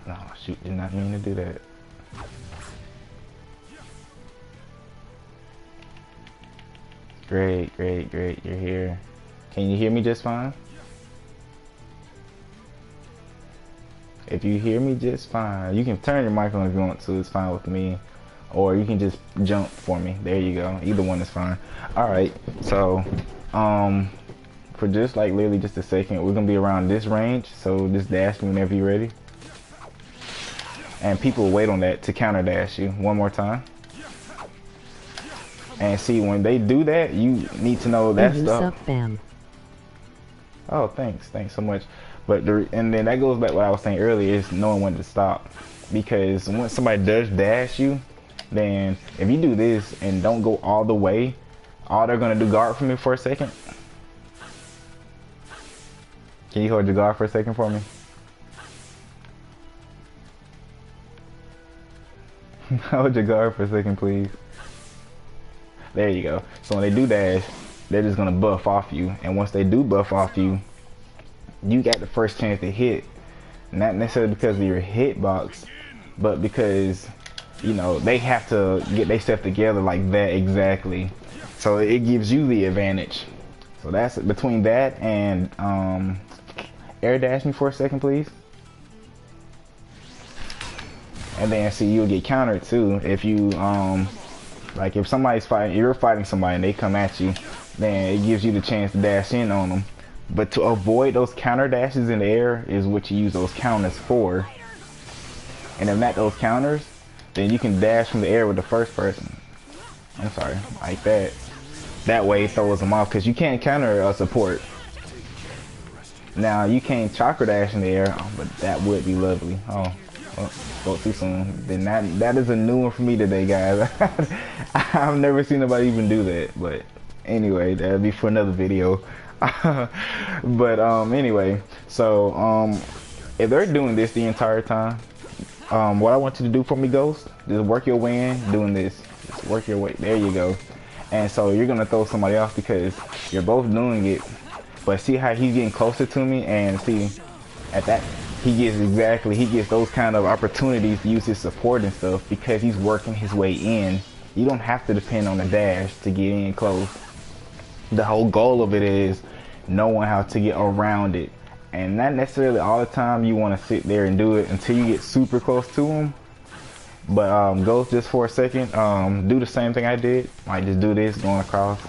S1: Oh shoot, did not mean to do that. Great, great, great, you're here. Can you hear me just fine? If you hear me just fine, you can turn your mic on if you want to, it's fine with me. Or you can just jump for me, there you go, either one is fine. Alright, so, for just like literally just a second, we're gonna be around this range, so just dash me whenever you're ready. And people wait on that to counter dash you one more time. And see, when they do that, you need to know that stuff. Oh, thanks so much. But and then that goes back to what I was saying earlier, is knowing when to stop. Because when somebody does dash you, then if you do this and don't go all the way, all they're gonna do, guard for me for a second. Can you hold your guard for a second for me? Hold your guard for a second, please. There you go. So when they do dash, they're just gonna buff off you. And once they do buff off you, you got the first chance to hit. Not necessarily because of your hitbox, but because, you know, they have to get their stuff together like that exactly. So it gives you the advantage. So that's between that and air dash me for a second, please. And then see, you'll get countered too if you like if somebody's fighting, you're fighting somebody and they come at you, then it gives you the chance to dash in on them. But to avoid those counter dashes in the air is what you use those counters for. And if not those counters, then you can dash from the air with the first person. I'm sorry, like that. That way it throws them off, because you can't counter a support. Now you can't chakra dash in the air, but that would be lovely. Oh, spoke too soon. Then that is a new one for me today, guys. I've never seen nobody even do that. But anyway, that'll be for another video. But anyway, so if they're doing this the entire time, what I want you to do for me, Ghost, just work your way in doing this. Just work your way. There you go. And so you're gonna throw somebody off because you're both doing it. But see how he's getting closer to me, and see at that he gets those kind of opportunities to use his support and stuff because he's working his way in. You don't have to depend on the dash to get in close. The whole goal of it is knowing how to get around it, and not necessarily all the time you want to sit there and do it until you get super close to him. But Ghost, just for a second, do the same thing I did. Like just do this, going across.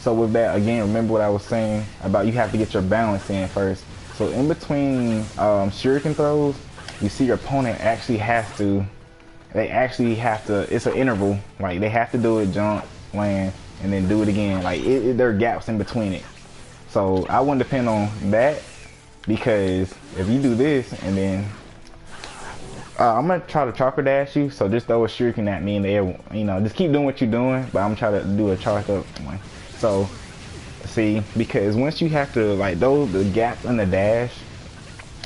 S1: So with that, again, remember what I was saying about you have to get your balance in first. So in between shuriken throws, you see your opponent actually has to, it's an interval. Like they have to do it, jump, land, and then do it again. Like there are gaps in between it. So I wouldn't depend on that, because if you do this and then I'm gonna try to chakra dash you, so just throw a shuriken at me in the air, you know, just keep doing what you're doing, but I'm trying to do a charge up one. So see, because once you have to, like, the gaps in the dash,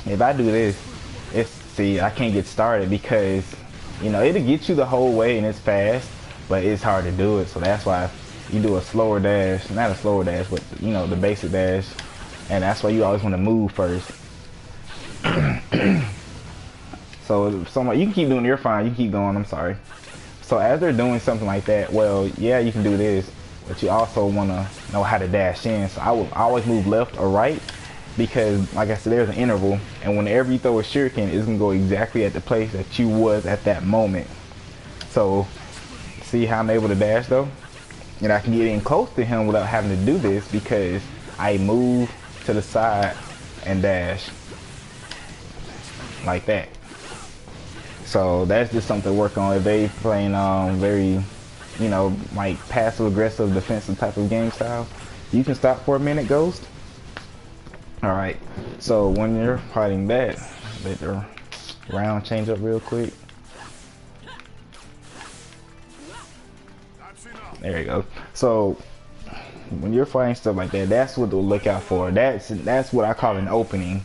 S1: if I do this, I can't get started, because, you know, it'll get you the whole way and it's fast, but it's hard to do it. So that's why you do a slower dash, not a slower dash, but, you know, the basic dash, and that's why you always want to move first. So you can keep doing it, you're fine, you can keep going, I'm sorry. So as they're doing something like that, well, yeah, you can do this, but you also want to know how to dash in. So I will always move left or right, because like I said, there's an interval, and whenever you throw a shuriken, it's gonna go exactly at the place that you was at that moment. So see how I'm able to dash though? And I can get in close to him without having to do this, because I move to the side and dash like that. So that's just something to work on if they playing very, you know, like passive aggressive defensive type of game style. You can stop for a minute, Ghost. Alright, so when you're fighting that, let the round change up real quick. There you go. So when you're fighting stuff like that, that's what to look out for. That's what I call an opening.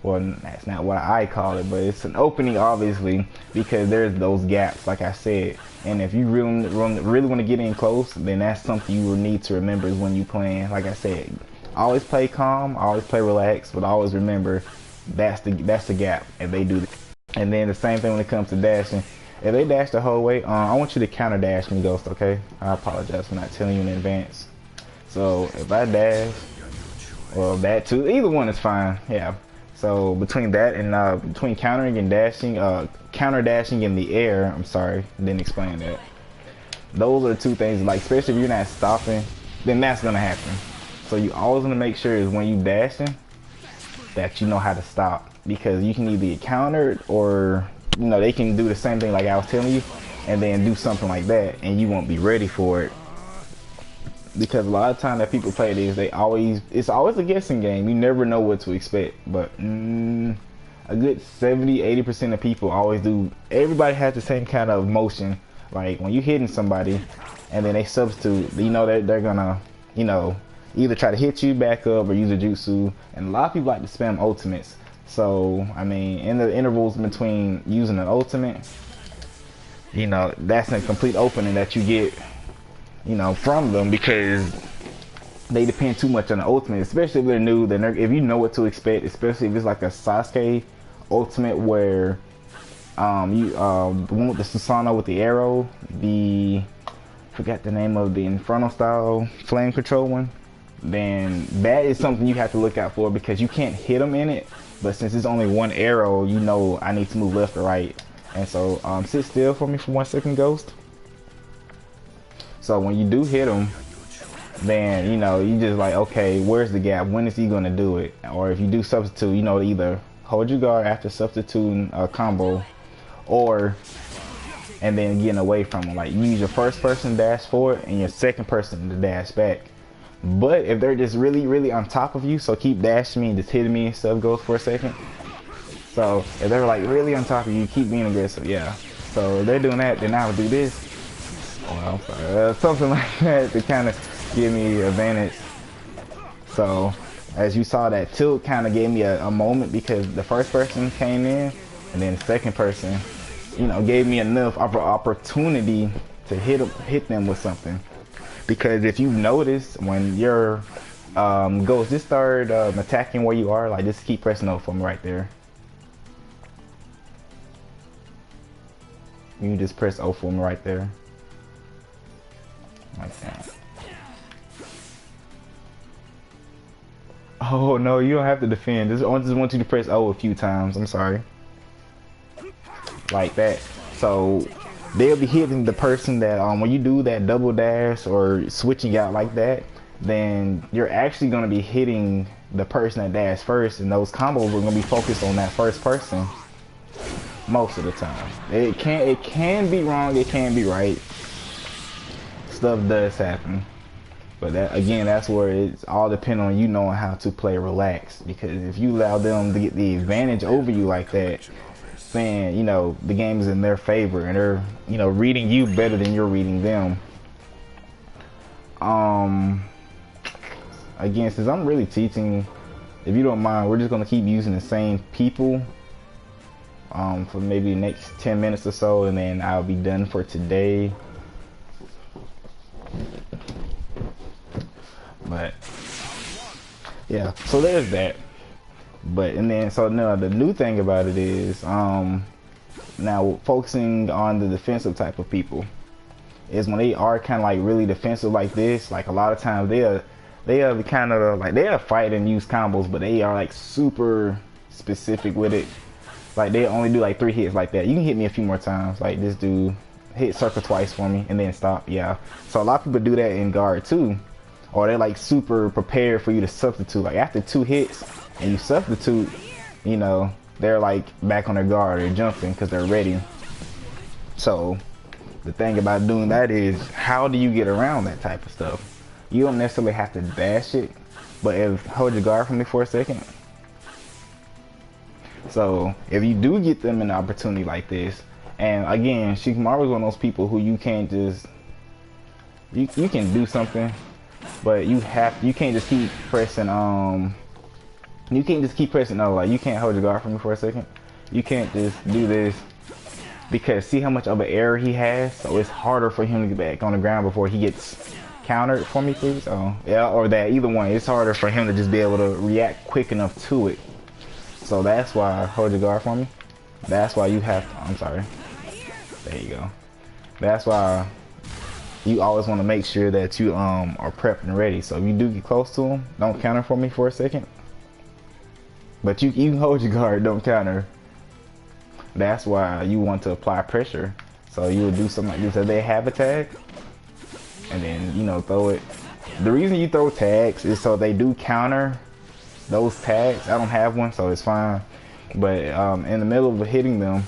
S1: Well, that's not what I call it, but it's an opening, obviously, because there's those gaps, like I said. And if you really want to get in close, then that's something you will need to remember is when you playing. Like I said, always play calm, always play relaxed, but always remember that's the gap if they do that. And then the same thing when it comes to dashing. If they dash the whole way, I want you to counter dash me, Ghost, okay? I apologize for not telling you in advance. So if I dash, well, that too, either one is fine, yeah. So between that and between countering and dashing, counter dashing in the air, I'm sorry, didn't explain that. Those are the two things, like especially if you're not stopping, then that's gonna happen. So you always want to make sure is when you dashing that you know how to stop, because you can either get countered or, you know, they can do the same thing like I was telling you and then do something like that and you won't be ready for it. Because a lot of time that people play this, it's always a guessing game. You never know what to expect. But a good 70-80% of people always do. Everybody has the same kind of motion. Like when you're hitting somebody and then they substitute, you know that they're gonna, you know, either try to hit you back up or use a jutsu. And a lot of people like to spam ultimates. So I mean, in the intervals between using an ultimate, you know, that's a complete opening that you get, you know, from them, because they depend too much on the ultimate, especially if they're new. Then if you know what to expect, especially if it's like a Sasuke ultimate where the one with the Susanoo with the arrow, forgot the name of the Inferno style flame control one, then that is something you have to look out for, because you can't hit them in it, but since it's only one arrow, you know I need to move left or right. And so sit still for me for 1 second, Ghost. So when you do hit him, then, you know, you just like, okay, where's the gap? When is he going to do it? Or if you do substitute, you know, either hold your guard after substituting a combo, and then getting away from him. Like, you use your first person dash forward and your second person to dash back. But if they're just really, really on top of you, so keep dashing me and just hitting me and stuff, Goes for a second. So if they're like really on top of you, keep being aggressive, yeah. So if they're doing that, then I would do this. Well, something like that to kind of give me advantage. So as you saw, that tilt kind of gave me a moment, because the first person came in and then the second person, you know, gave me enough opportunity to hit them with something. Because if you notice, when you're Ghost, just start attacking where you are, like just keep pressing O for me right there. You can just press O for me right there. Like that. Oh no, you don't have to defend. I just want you to press O a few times. I'm sorry. Like that. So they'll be hitting the person that when you do that double dash or switching out like that, then you're actually going to be hitting the person that dashed first, and those combos are going to be focused on that first person most of the time. It can be wrong, it can be right. Stuff does happen. But that, again, that's where it's all depending on you knowing how to play relaxed. Because if you allow them to get the advantage over you like that, then, you know, the game is in their favor and they're, you know, reading you better than you're reading them. Again, since I'm really teaching, if you don't mind, we're just going to keep using the same people for maybe the next 10 minutes or so, and then I'll be done for today. But yeah, so there's that. But and then so now the new thing about it is now focusing on the defensive type of people is when they are kind of like really defensive like this, like a lot of times they are kind of like they'll fight and use combos, but they are like super specific with it. Like they only do like 3 hits like that. You can hit me a few more times, like this dude hit circle twice for me and then stop. Yeah, so a lot of people do that in guard too, or they're like super prepared for you to substitute. Like after 2 hits and you substitute, you know, they're like back on their guard, they're jumping because they're ready. So the thing about doing that is, how do you get around that type of stuff? You don't necessarily have to dash it, but hold your guard for me for a second. So if you do get them an opportunity like this, and again, Shikamaru is one of those people who you can't just, you can do something, but you can't just keep pressing no, like you can't hold your guard for me for a second. You can't just do this, because see how much of an error he has, so it's harder for him to get back on the ground before he gets countered for me, please. Oh yeah, or that, either one. It's harder for him to just be able to react quick enough to it. So that's why, hold your guard for me. That's why you have to, I'm sorry. There you go. That's why you always want to make sure that you are prepped and ready. So if you do get close to him, don't counter for me for a second. But you can hold your guard, don't counter. That's why you want to apply pressure. So you would do something like this. If they have a tag, and then, you know, throw it. The reason you throw tags is so they do counter those tags. I don't have one, so it's fine. But in the middle of hitting them,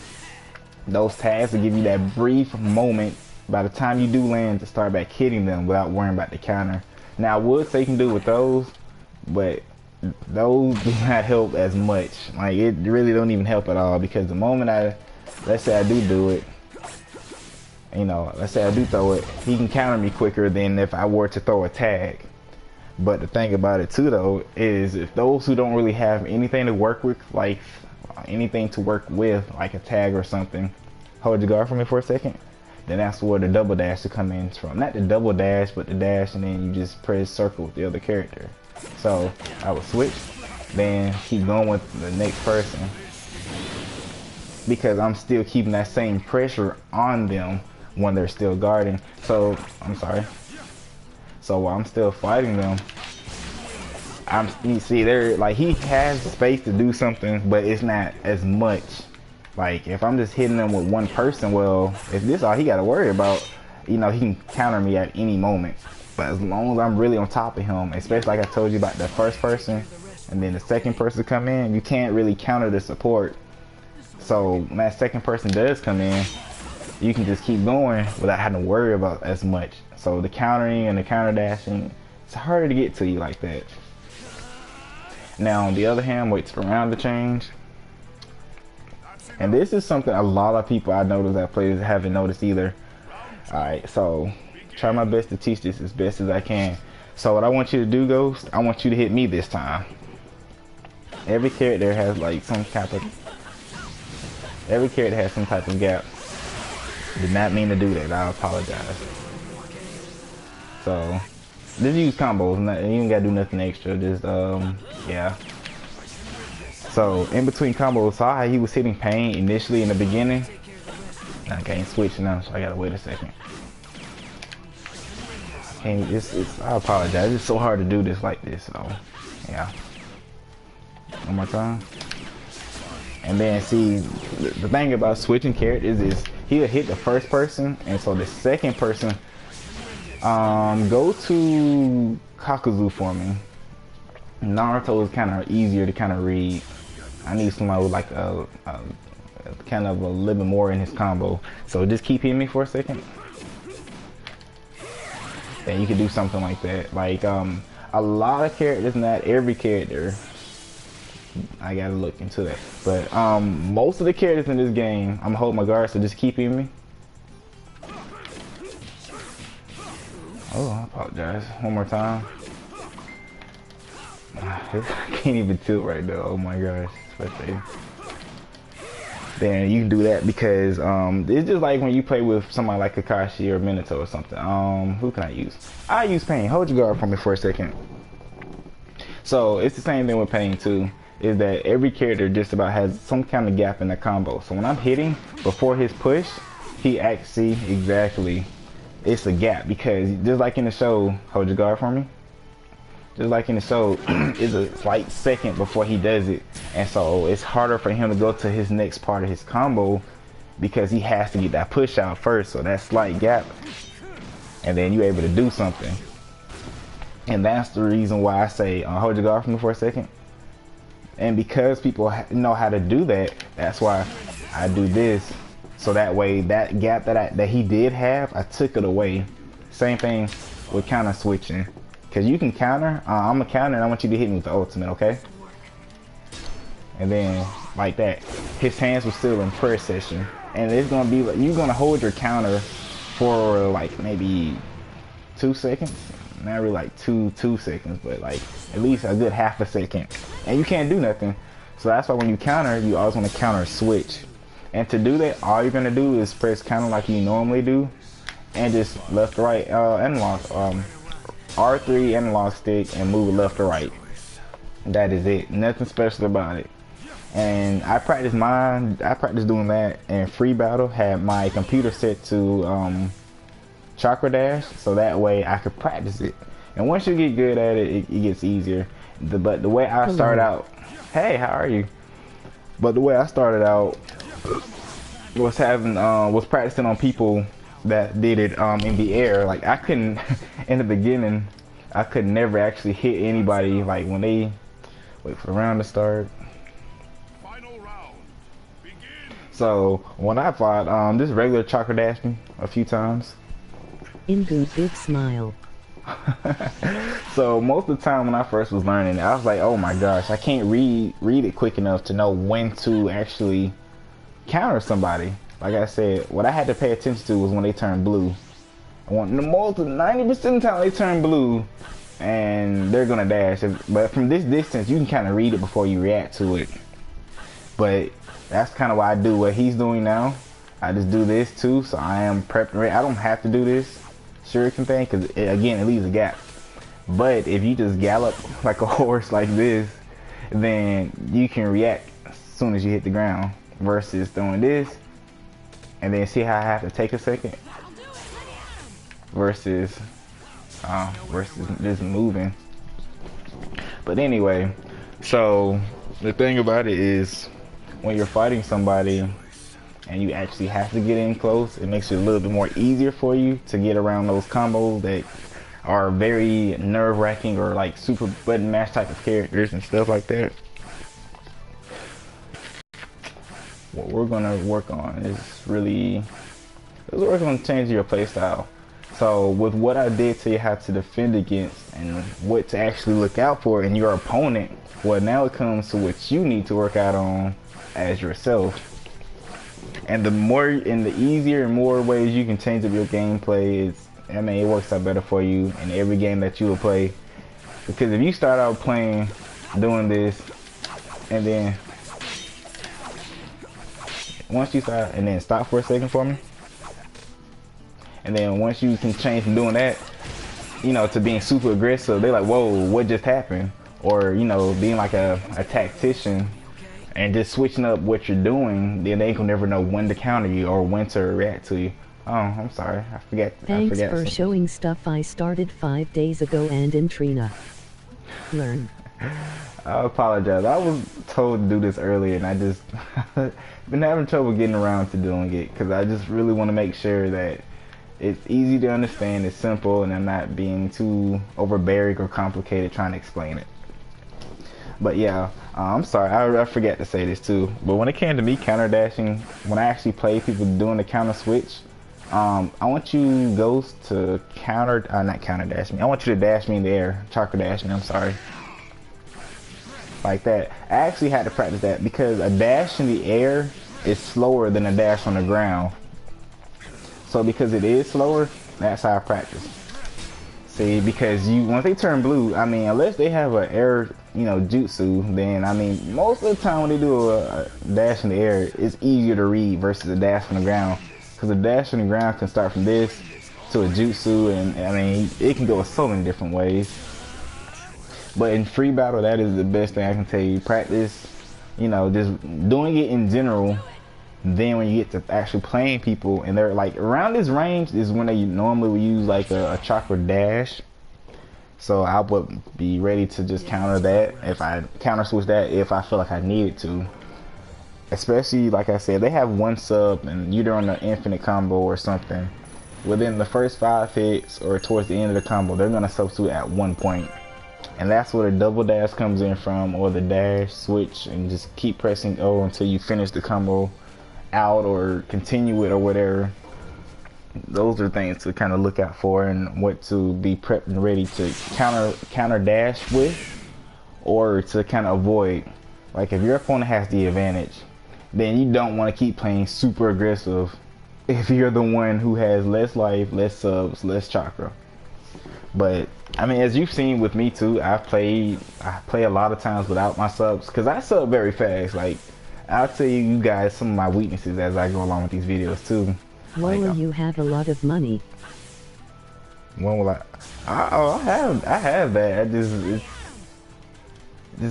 S1: those tags will give you that brief moment by the time you do land to start back hitting them without worrying about the counter. Now, I would say you can do with those, but those do not help as much. Like, it really don't even help at all, because the moment let's say I do it, you know, let's say I do throw it, he can counter me quicker than if I were to throw a tag. But the thing about it too, though, is if those who don't really have anything to work with, like a tag or something, hold your guard for me for a second, then that's where the double dash to come in from. Not the double dash, but the dash, and then you just press circle with the other character. So I would switch, then keep going with the next person, because I'm still keeping that same pressure on them when they're still guarding. So I'm sorry. So while I'm still fighting them, you see, they're like, he has space to do something, but it's not as much. Like if I'm just hitting them with one person, well, if this is all he got to worry about, you know, he can counter me at any moment. But as long as I'm really on top of him, especially like I told you about the first person and then the second person come in, you can't really counter the support. So when that second person does come in, you can just keep going without having to worry about as much. So the countering and the counter dashing, it's harder to get to you like that. Now on the other hand, wait for round to change. And this is something a lot of people I noticed that players haven't noticed either. Alright, so try my best to teach this as best as I can. So what I want you to do, Ghost, I want you to hit me this time. Every character has like some type of gap. Did not mean to do that. I apologize. So just use combos. You ain't gotta do nothing extra. Just yeah. So in between combos, saw how he was hitting pain initially in the beginning. I can't switch now, so I gotta wait a second. I apologize. It's so hard to do this like this. So yeah. One more time. And then see, the thing about switching characters is he'll hit the first person, and so the second person, go to Kakuzu for me. Naruto is kind of easier to kind of read. I need somebody with like a kind of a little bit more in his combo. So just keep hitting me for a second. Then you can do something like that. Like a lot of characters, not every character. I gotta look into that. But most of the characters in this game, I'm holding my guard, so just keep hitting me. Oh, I apologize. One more time. I can't even tilt right now. Oh my gosh. Then you can do that because it's just like when you play with somebody like Kakashi or Minato or something. Who can I use? I use Pain. Hold your guard for me for a second. So it's the same thing with Pain too. Is that every character just about has some kind of gap in the combo. So when I'm hitting before his push, he actually exactly. It's a gap because just like in the show, hold your guard for me. Just like in the show, it's a slight second before he does it, and so it's harder for him to go to his next part of his combo because he has to get that push out first. So that slight gap, and then you're able to do something. And that's the reason why I say hold your guard for me for a second. And because people know how to do that, that's why I do this. So that way, that gap that he did have, I took it away. Same thing with counter switching. Because you can counter, I'm a counter and I want you to hit me with the ultimate, okay? And then, like that, his hands were still in prayer session. And it's gonna be like, you're gonna hold your counter for like maybe 2 seconds. Not really like two seconds, but like at least a good half a second. And you can't do nothing. So that's why when you counter, you always wanna counter switch. And to do that, all you're gonna do is press counter like you normally do. And just left, right, analog. R3 analog stick and move it left to right. That is it. Nothing special about it. And I practiced doing that in free battle. Had my computer set to chakra dash, so that way I could practice it. And once you get good at it, it gets easier. But the way I started out, hey, how are you? But the way I started out was practicing on people that did it in the air. Like I couldn't in the beginning, I could never actually hit anybody like when they wait for the round to start.
S2: Final round. Begin.
S1: So when I fought, this regular chakra dashed me a few times.
S3: Ingo's big smile.
S1: So most of the time when I first was learning, I was like, oh my gosh, I can't read it quick enough to know when to actually counter somebody. Like I said, what I had to pay attention to was when they turn blue. I want 90% of the time they turn blue, and they're gonna dash. But from this distance, you can kind of read it before you react to it. But that's kind of why I do what he's doing now. I just do this too, so I am prepped and ready. I don't have to do this shuriken thing because again, it leaves a gap. But if you just gallop like a horse like this, then you can react as soon as you hit the ground. Versus doing this, and then see how I have to take a second. Versus just moving. But anyway, so the thing about it is when you're fighting somebody and you actually have to get in close, it makes it a little bit more easier for you to get around those combos that are very nerve-wracking or like super button mash type of characters and stuff like that. What we're gonna work on is working on changing your playstyle. So with what I did tell you how to defend against and what to actually look out for in your opponent, well now it comes to what you need to work out on as yourself. And the easier and more ways you can change up your gameplay it works out better for you in every game that you will play. Because if you start out playing, doing this, and then once you start, and then stop for a second for me, and then once you can change from doing that, to being super aggressive, they're like, whoa, what just happened? Or, being like a tactician and just switching up what you're doing, then they can never know when to counter you or when to react to you. Oh, I'm sorry, I forgot.
S3: Thanks for showing stuff I started 5 days ago and in Trina. Learn.
S1: I apologize. I was told to do this earlier, and I just been having trouble getting around to doing it because I just really want to make sure that it's easy to understand, it's simple, and I'm not being too overbearing or complicated trying to explain it. But yeah, I'm sorry, I forgot to say this too. But when it came to me counter dashing, when I actually play people doing the counter switch, I want you Ghost to not counter dash me. I want you to dash me in the air, chakra dash me. I'm sorry. Like that. I actually had to practice that because a dash in the air is slower than a dash on the ground. So because it is slower, that's how I practice. See, because once they turn blue, I mean, unless they have an air, jutsu, then I mean, most of the time when they do a dash in the air, it's easier to read versus a dash on the ground. Because a dash on the ground can start from this to a jutsu, and I mean, it can go so many different ways. But in free battle, that is the best thing I can tell you. Practice, just doing it in general. Then when you get to actually playing people, and they're like around this range is when they normally would use like a chakra dash. So I would be ready to just counter that if I counter switch that if I feel like I needed to. Especially like I said, they have one sub and you're doing an infinite combo or something. Within the first 5 hits or towards the end of the combo, they're gonna substitute at one point. And that's where the double dash comes in from, or the dash switch, and just keep pressing O until you finish the combo out or continue it or whatever. Those are things to kind of look out for and what to be prepped and ready to counter dash with, or to kind of avoid. Like if your opponent has the advantage, then you don't want to keep playing super aggressive if you're the one who has less life, less subs, less chakra. But I mean, as you've seen with me too, I play a lot of times without my subs because I sub very fast. Like I'll tell you guys some of my weaknesses as I go along with these videos too.
S3: Lola, you have a lot of money.
S1: When will I have that. This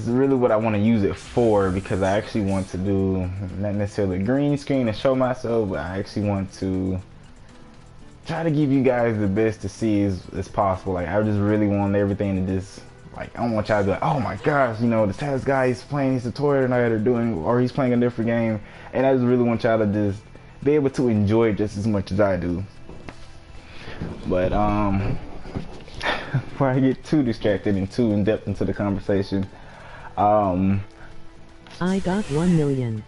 S1: is really what I want to use it for, because I actually want to do not necessarily a green screen and show myself, but I actually want to try to give you guys the best to see as possible. Like I just really want everything to just, like, I don't want y'all to be like, oh my gosh, the Taz guy is playing his tutorial tonight or he's playing a different game. And I just really want y'all to just be able to enjoy it just as much as I do. But before I get too distracted and too in depth into the conversation,
S3: I got 1 million.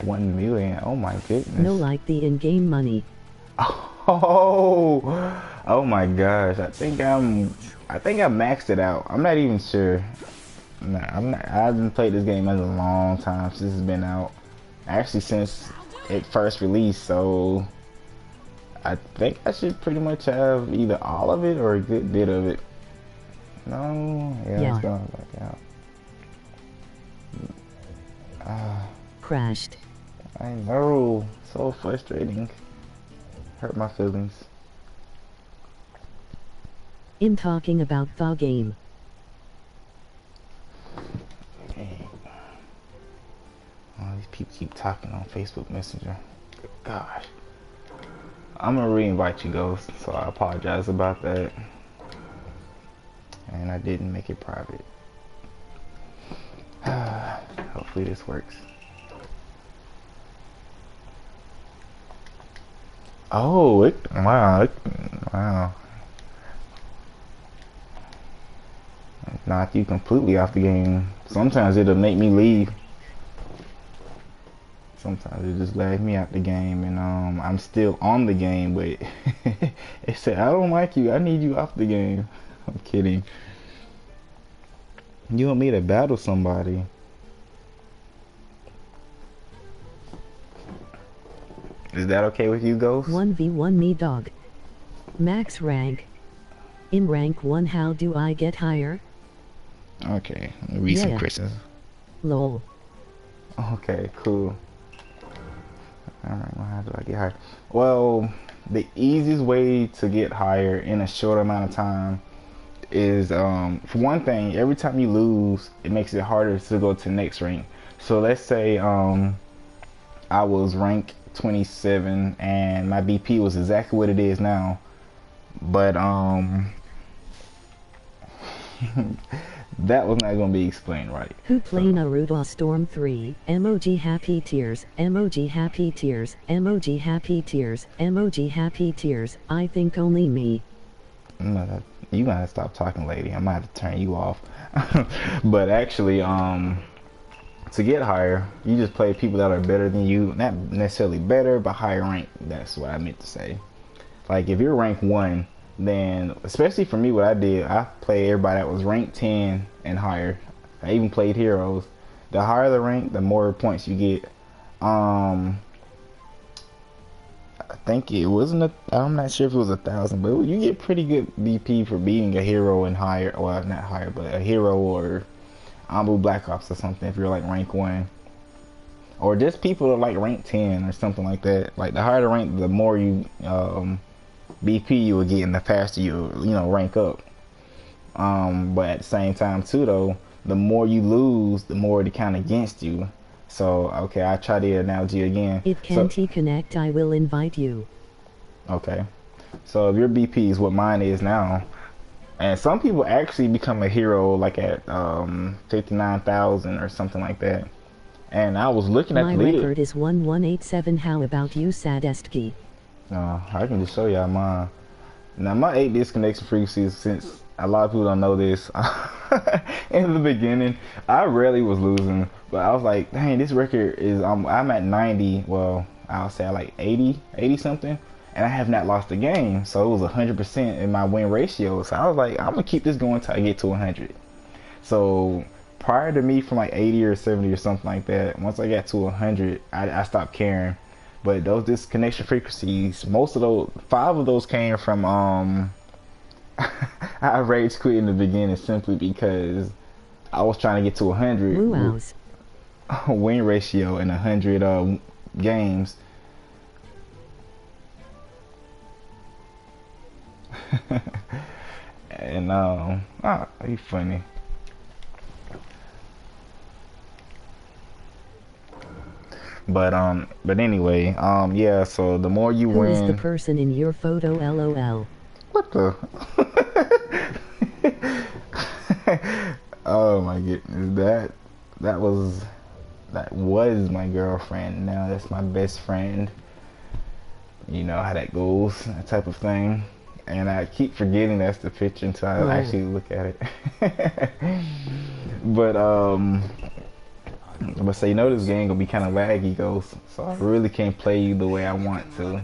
S1: 1 million, oh my goodness.
S3: No, like the in-game money.
S1: Oh my gosh, I think I maxed it out. I'm not even sure. Nah, I haven't played this game in a long time since it's been out. Actually since it first released, so I think I should pretty much have either all of it or a good bit of it. No, yeah. It's going back out.
S3: Crashed.
S1: I know, so frustrating. Hurt my feelings.
S3: I'm talking about the game.
S1: Dang. Oh, these people keep talking on Facebook Messenger. Gosh. I'm gonna re-invite you, Ghost, so I apologize about that. And I didn't make it private. Hopefully this works. Oh, wow. Knock you completely off the game. Sometimes it'll make me leave. Sometimes it just lags me out the game, and I'm still on the game, but it said, I don't like you, I need you off the game. I'm kidding. You want me to battle somebody? Is that okay with you, Ghost?
S3: 1v1 me, dog. Max rank. In rank 1, how do I get higher?
S1: Okay, let me read some questions.
S3: Lol.
S1: Okay, cool. Alright, well, how do I get higher? Well, the easiest way to get higher in a short amount of time is, for one thing, every time you lose, it makes it harder to go to the next rank. So let's say I was rank 27 and my BP was exactly what it is now, but That was not gonna be explained right.
S3: Who play Naruto Storm 3? Emoji happy tears. Emoji happy tears. Emoji happy tears. Emoji happy tears. I think only me.
S1: You gotta stop talking, lady. I might have to turn you off. But actually, to get higher, you just play people that are better than you. Not necessarily better, but higher rank. That's what I meant to say. Like if you're rank 1, then especially for me, what I did, I played everybody that was rank 10 and higher. I even played heroes. The higher the rank, the more points you get. I think it wasn't I'm not sure if it was 1,000, but you get pretty good BP for beating a hero and higher. Well, not higher, but a hero or Ambu Black Ops or something if you're like rank 1. Or just people that are like rank 10 or something like that. Like the higher the rank, the more you BP you will get and the faster you rank up. But at the same time too though, the more you lose, the more it count against you. So okay, I try the analogy again.
S3: If can't he connect, I will invite you.
S1: Okay. So if your BP is what mine is now, and some people actually become a hero like at 59,000 or something like that. And I was looking at
S3: my
S1: the leader.
S3: record is 1187. How about you, Sadestki?
S1: I can just show y'all mine. Now my 8 disconnection frequencies, since a lot of people don't know this, in the beginning I rarely was losing, but I was like, dang, this record is I'm at 90. Well, I'll say like 80 something, and I have not lost a game. So it was 100% in my win ratio. So I was like, I'm gonna keep this going till I get to 100. So prior to me from like 80 or 70 or something like that, once I got to 100, I stopped caring. But those disconnection frequencies, most of those, 5 of those came from I rage quit in the beginning simply because I was trying to get to 100 win ratio in 100 games. And you funny. But anyway, yeah, so the more you win.
S3: Who is the person in your photo, LOL?
S1: What the? Oh my goodness, that was my girlfriend. Now that's my best friend. You know how that goes, that type of thing. And I keep forgetting that's the picture until I actually look at it. But so you know this game gonna be kind of laggy, Ghost. So I really can't play you the way I want to,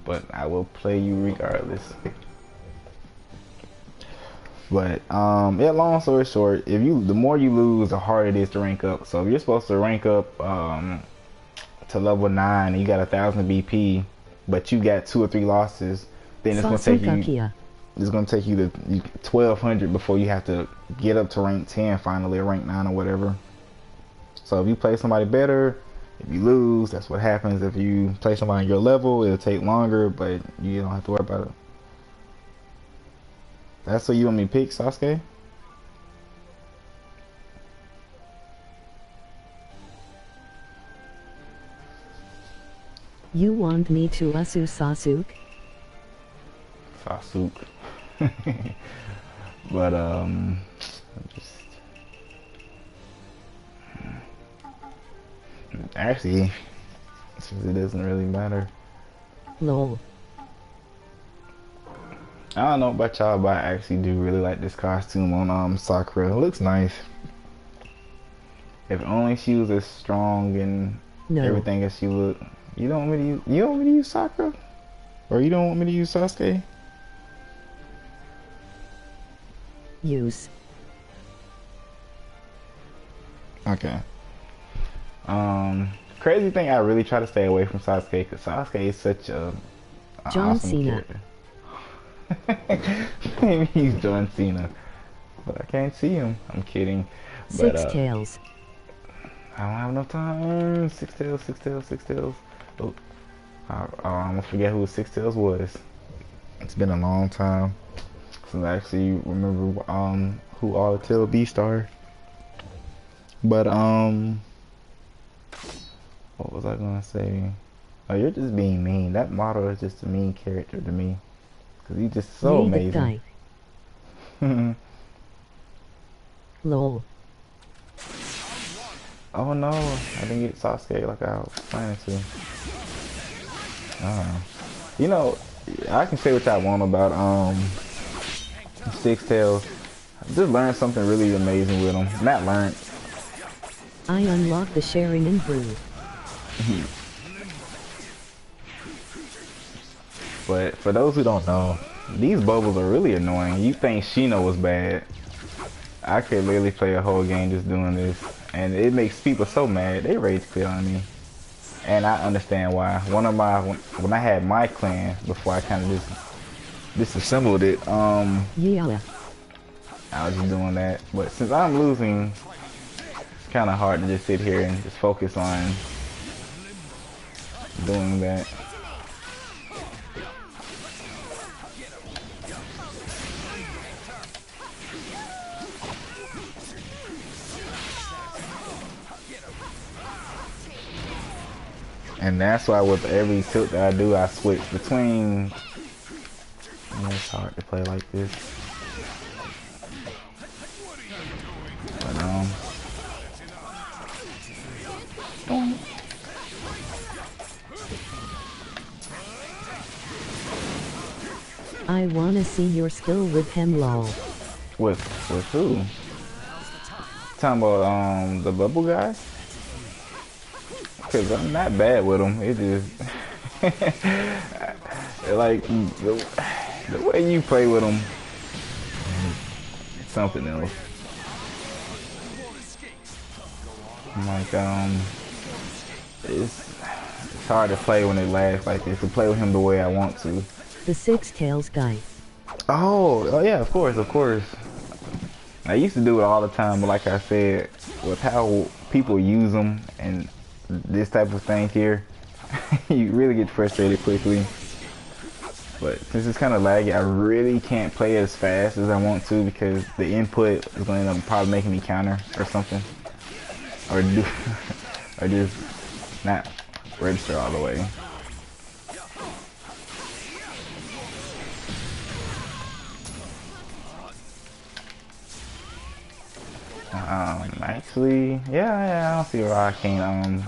S1: but I will play you regardless. But yeah, long story short, the more you lose, the harder it is to rank up. So if you're supposed to rank up to level 9 and you got 1,000 BP, but you got 2 or 3 losses, then it's gonna take you to 1,200 before you have to get up to rank 10 finally, or rank 9 or whatever. So if you play somebody better, if you lose, that's what happens. If you play somebody on your level, it'll take longer, but you don't have to worry about it. That's what you want me to pick, Sasuke?
S3: You want me to Asu Sasuke?
S1: Sasuke. But actually, since it doesn't really matter.
S3: Lol.
S1: I don't know about y'all, but I actually do really like this costume on Sakura. It looks nice. If only she was as strong and everything as she looked. You don't want me to use Sakura? Or you don't want me to use Sasuke?
S3: Use.
S1: Okay. Crazy thing, I really try to stay away from Sasuke because Sasuke is such a
S3: John
S1: awesome
S3: Cena.
S1: character. Maybe he's John Cena, but I can't see him. I'm kidding.
S3: Six Tails.
S1: I don't have enough time. Six Tails. Oh, I almost forget who Six Tails was. It's been a long time since I actually remember who all the Tail Beasts. But what was I gonna say? Oh, you're just being mean. That model is just a mean character to me. Cause he's just so amazing.
S3: Lol.
S1: Oh no, I didn't get Sasuke like I was planning to. You know, I can say what I want about Six Tails. Just learned something really amazing with him. Not learned.
S3: I unlocked the sharing and brew.
S1: But for those who don't know, these bubbles are really annoying. You think Shino was bad. I could literally play a whole game just doing this. And it makes people so mad. They rage quit on me. And I understand why. When I had my clan, before I kind of just disassembled it,
S3: Yeah.
S1: I was just doing that. But since I'm losing, it's kind of hard to just sit here and just focus on doing that. And that's why with every tilt that I do, I switch between. It's hard to play like this. But
S3: I wanna see your skill with him, lol.
S1: with who? Talking about the bubble guy? Cause I'm not bad with them. It just like the way you play with them, something else. Like it's hard to play when it lasts like this. To play with him the way I want to.
S3: The Six Tails guy.
S1: Oh yeah, of course. I used to do it all the time, but like I said, with how people use them and this type of thing here, you really get frustrated quickly. But since it's kind of laggy, I really can't play as fast as I want to because the input is going to end up probably making me counter or something, or just not register all the way. Actually, yeah, I don't see why I can't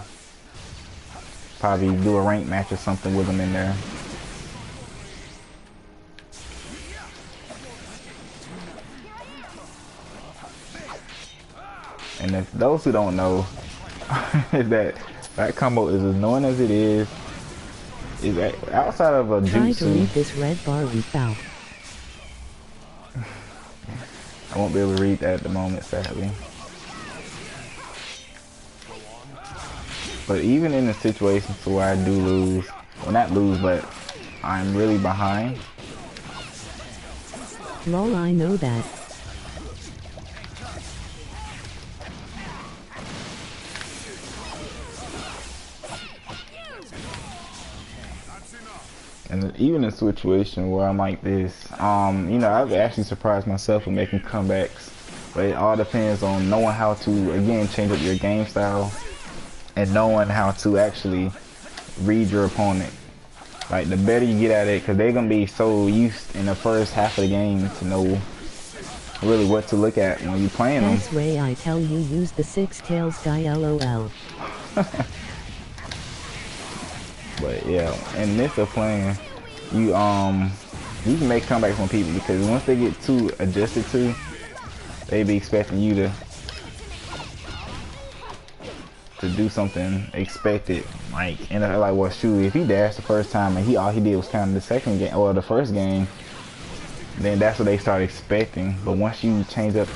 S1: probably do a rank match or something with them in there. And if those who don't know, is that combo is as annoying as it is outside of a
S3: Try to read
S1: jutsu.
S3: this red bar we found.
S1: I won't be able to read that at the moment, sadly. But even in the situations where I do lose, well not lose, but I'm really behind.
S3: Lol, I know that.
S1: And even in a situation where I'm like this, you know, I've actually surprised myself with making comebacks. But it all depends on knowing how to, again, change up your game style and knowing how to actually read your opponent. Like, the better you get at it, because they're going to be so used in the first half of the game to know really what to look at when you're playing them.
S3: That's way I tell you use the Six Tails guy, lol.
S1: But yeah, in this of playing, you can make comebacks on people because once they get too adjusted to, they be expecting you to do something expected. Like, and they're like, well, shoot, if he dashed the first time and all he did was count the second game or the first game, then that's what they start expecting. But once you change up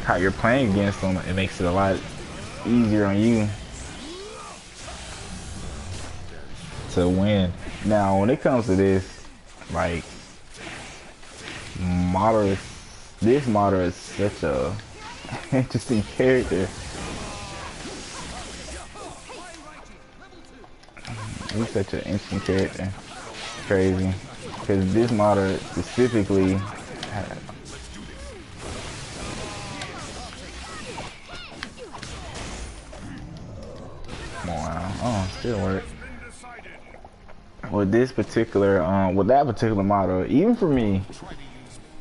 S1: how you're playing against them, it makes it a lot easier on you to win. Now, when it comes to this, like, this Madara is such a interesting character. He's such an interesting character. Crazy. Because this Madara specifically wow. Oh, still work. With this particular, with that particular model, even for me,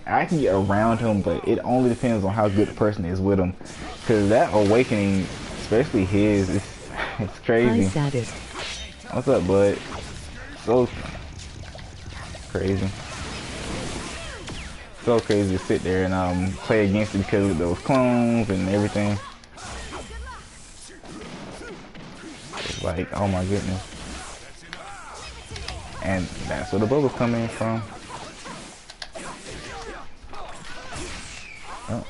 S1: I can get around him, but it only depends on how good the person is with him. Cause that awakening, especially his, it's crazy.
S3: Hi, sadist.
S1: What's up, bud? So crazy. So crazy to sit there and play against it because of those clones and everything. It's like, oh my goodness. And that's where the bubbles come in from. Oh.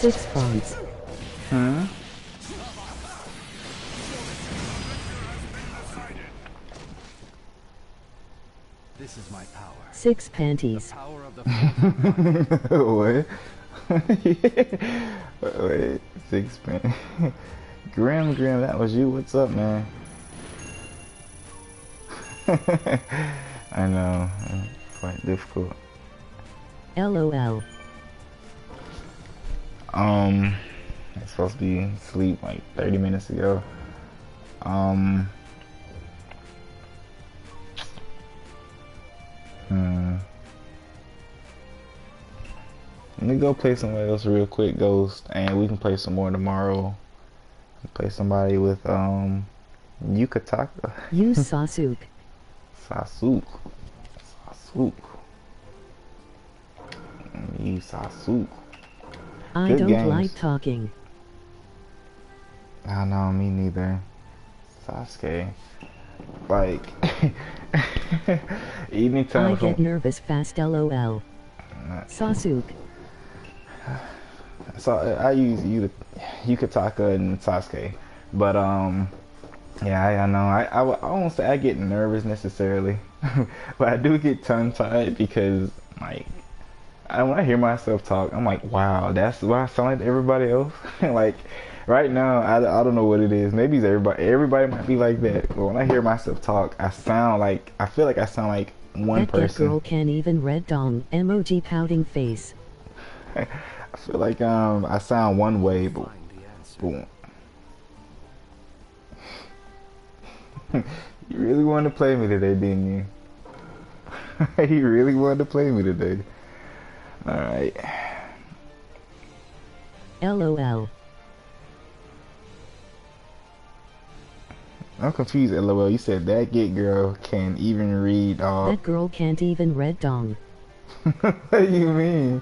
S3: Six fonts.
S1: Hmm?
S5: This is my power.
S3: Six panties.
S5: Power of the
S1: What? Wait, six pen. Grim, that was you. What's up, man? I know, quite difficult.
S3: LOL.
S1: I'm supposed to be asleep like 30 minutes ago. Let me go play somewhere else real quick, Ghost, and we can play some more tomorrow. Play somebody with Yukataka.
S3: Use Sasuke.
S1: Sasuke. Use Sasuke.
S3: I
S1: Good
S3: don't
S1: games.
S3: like talking.
S1: I know, me neither. Sasuke. Like, anytime
S3: I get nervous fast, LOL. Sasuke.
S1: So I use Yukataka and Sasuke, but yeah, I know. I won't say I get nervous necessarily, but I do get tongue-tied because like when I hear myself talk, I'm like, wow, that's why I sound like everybody else. Like right now, I don't know what it is. Maybe it's everybody might be like that, but when I hear myself talk, I feel like I sound like one
S3: That
S1: person.
S3: girl can't even red dong. Emoji pouting face.
S1: I feel like I sound one way, but boom. You really wanted to play me today, didn't you? You really wanted to play me today. Alright.
S3: LOL.
S1: I'm confused, LOL. You said that get girl can even read, dog.
S3: That girl can't even red dong.
S1: What do you mean?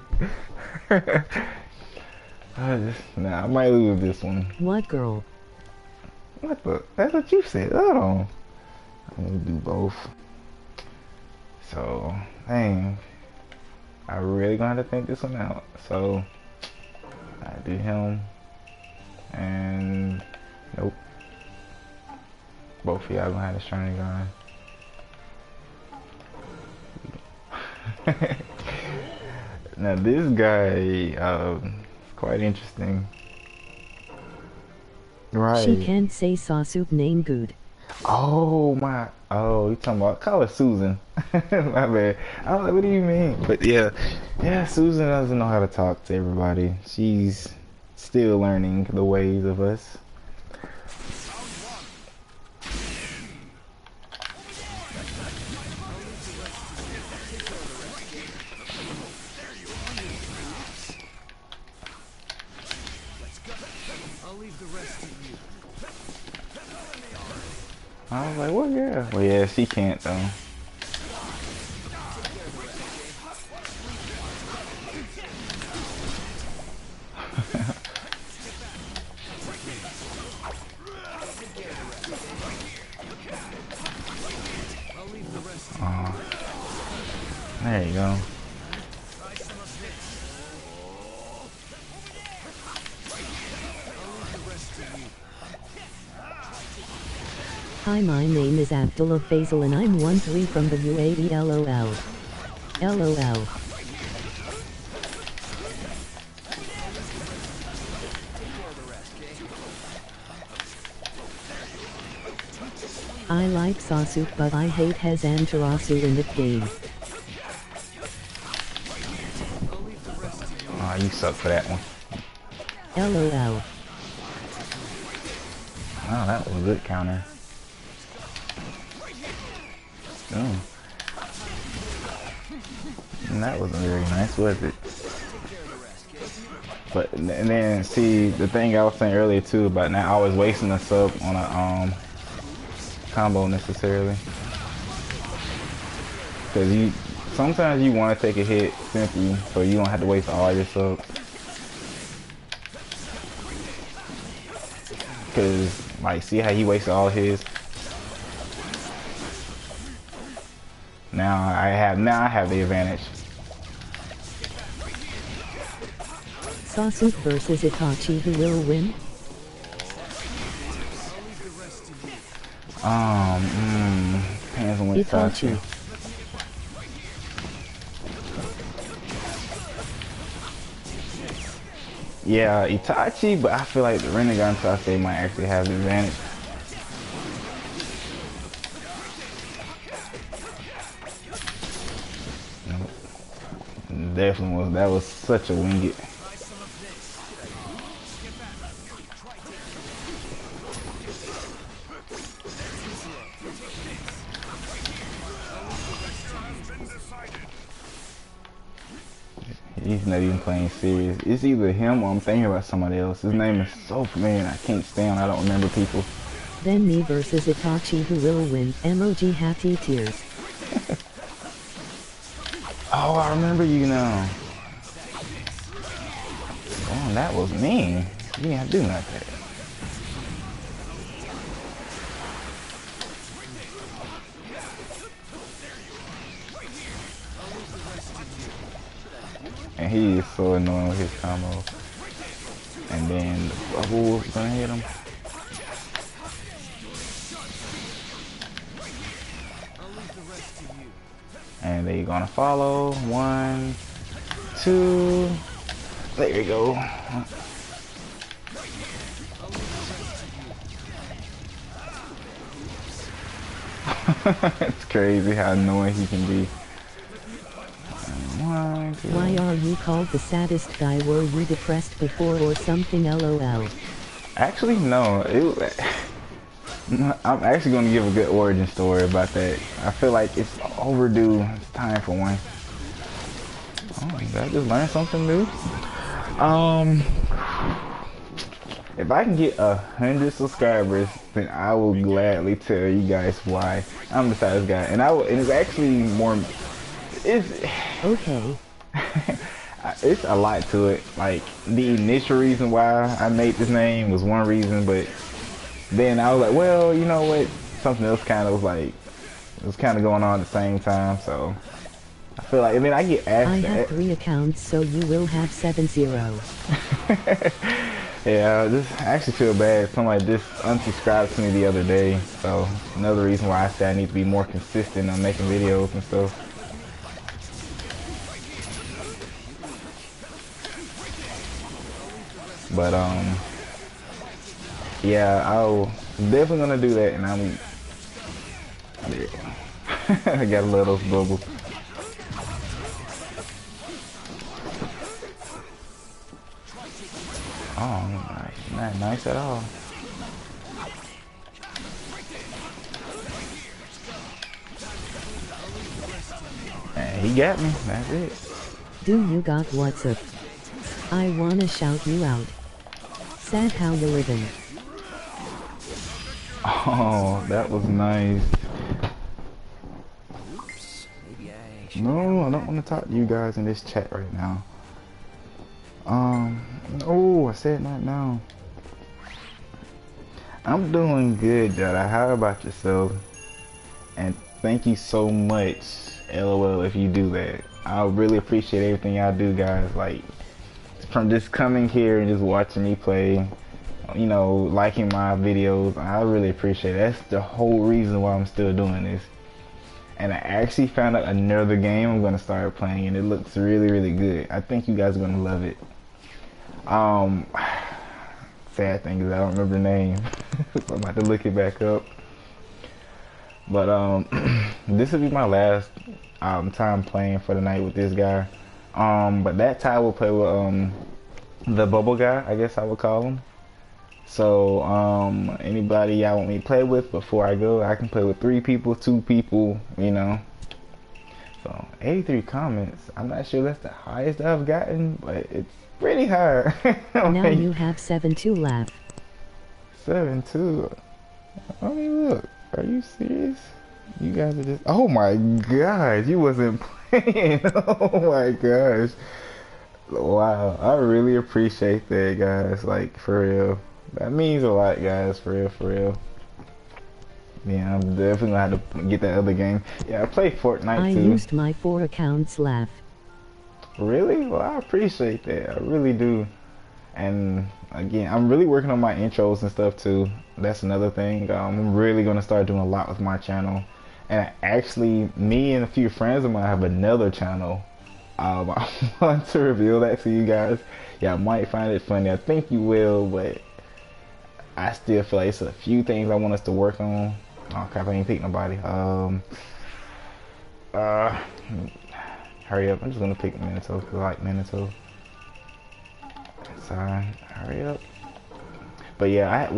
S1: Nah, I might lose this one.
S3: What girl?
S1: What the? That's what you said. Hold on. I'm gonna do both. So, dang. I really gonna have to think this one out. So, I do him. And, nope. Both of y'all gonna have the training going. Now this guy, quite interesting. Right.
S3: She can't say Sasuke name good.
S1: Oh my. Oh, you talking about? Call her Susan. My bad. I was like, what do you mean? But yeah, yeah. Susan doesn't know how to talk to everybody. She's still learning the ways of us. I was like, well, yeah. Well, yeah, she can't, though. Oh, there you go.
S3: Hi, my name is Abdullah Faisal and I'm 1-3 from the UAE. LOL. LOL. I like Sasuke but I hate his Tarasu in the game.
S1: Oh, you suck for that one.
S3: LOL.
S1: Oh, that was a good counter. Oh. And that wasn't very nice, was it? But and then see the thing I was saying earlier too about not always wasting a sub on a combo necessarily, because you sometimes you want to take a hit simply so you don't have to waste all your subs. Because like see how he wasted all his. Now I have the advantage.
S3: Sasuke versus Itachi, who will win?
S1: Depends on which
S3: Itachi.
S1: Itachi. Yeah, Itachi, but I feel like the Rinnegan Sasuke might actually have the advantage. Definitely was. That was such a wing it. He's not even playing serious. It's either him or I'm thinking about somebody else. His name is so familiar and I can't stand. I don't remember people.
S3: Then me versus Itachi, who will win? Emoji happy tears.
S1: Oh, I remember you now. Oh, that was mean. You didn't have to do like that. And he is so annoying with his combo. And then the bubble is gonna hit him. And they're gonna follow. 1, 2. There you go. It's crazy how annoying he can be. 1, 2.
S3: Why are you called the saddest guy? Were you depressed before or something? LOL.
S1: Actually, no. I'm actually going to give a good origin story about that. I feel like it's overdue. It's time for one. Oh, did I just learn something new? If I can get 100 subscribers, then I will gladly tell you guys why I'm the saddest guy. And it's actually more. It's
S3: Okay.
S1: it's a lot to it. Like the initial reason why I made this name was one reason, but then I was like, well, you know what? Something else kind of was like, it was kind of going on at the same time. So I feel like, and then I get asked.
S3: I have 3 accounts, so you will have 70.
S1: Yeah, I actually feel bad. Somebody just unsubscribed to me the other day, so another reason why I say I need to be more consistent on making videos and stuff. But yeah, I'll definitely gonna do that, and there. I gotta love those bubbles. Oh, not nice at all. And he got me. That's it.
S3: Do you got what's up? I wanna shout you out. Sad how you living.
S1: Oh, that was nice. No, I don't want to talk to you guys in this chat right now. Oh, I said not now. I'm doing good, Jada. How about yourself? And thank you so much, LOL, if you do that. I really appreciate everything y'all do, guys. Like, from just coming here and just watching me play, you know, liking my videos. I really appreciate it. That's the whole reason why I'm still doing this. And I actually found out another game I'm gonna start playing, and it looks really, really good. I think you guys are gonna love it. Sad thing is I don't remember the name, so I'm about to look it back up. But this will be my last time playing for the night with this guy. But that time we'll play with the bubble guy, I guess I would call him. So anybody y'all want me to play with before I go, I can play with 3 people, 2 people, you know. So 83 comments. I'm not sure that's the highest I've gotten, but it's pretty high.
S3: Now you have 7-2 left.
S1: 7-2. I mean, look, are you serious? You guys are just, oh my gosh, you wasn't playing. Oh my gosh. Wow, I really appreciate that, guys, like, for real. That means a lot, guys, for real, for real. Yeah, I'm definitely gonna have to get that other game. Yeah, I play Fortnite too.
S3: I used my 4 accounts left.
S1: Really? Well, I appreciate that. I really do. And again, I'm really working on my intros and stuff too. That's another thing. I'm really gonna start doing a lot with my channel. And actually, me and a few friends of mine have another channel. I want to reveal that to you guys. Yeah, I might find it funny. I think you will, but I still feel like it's a few things I want us to work on. Oh crap, I ain't pick nobody. Hurry up, I'm just gonna pick Minato because I like Minato. Sorry, hurry up. But yeah,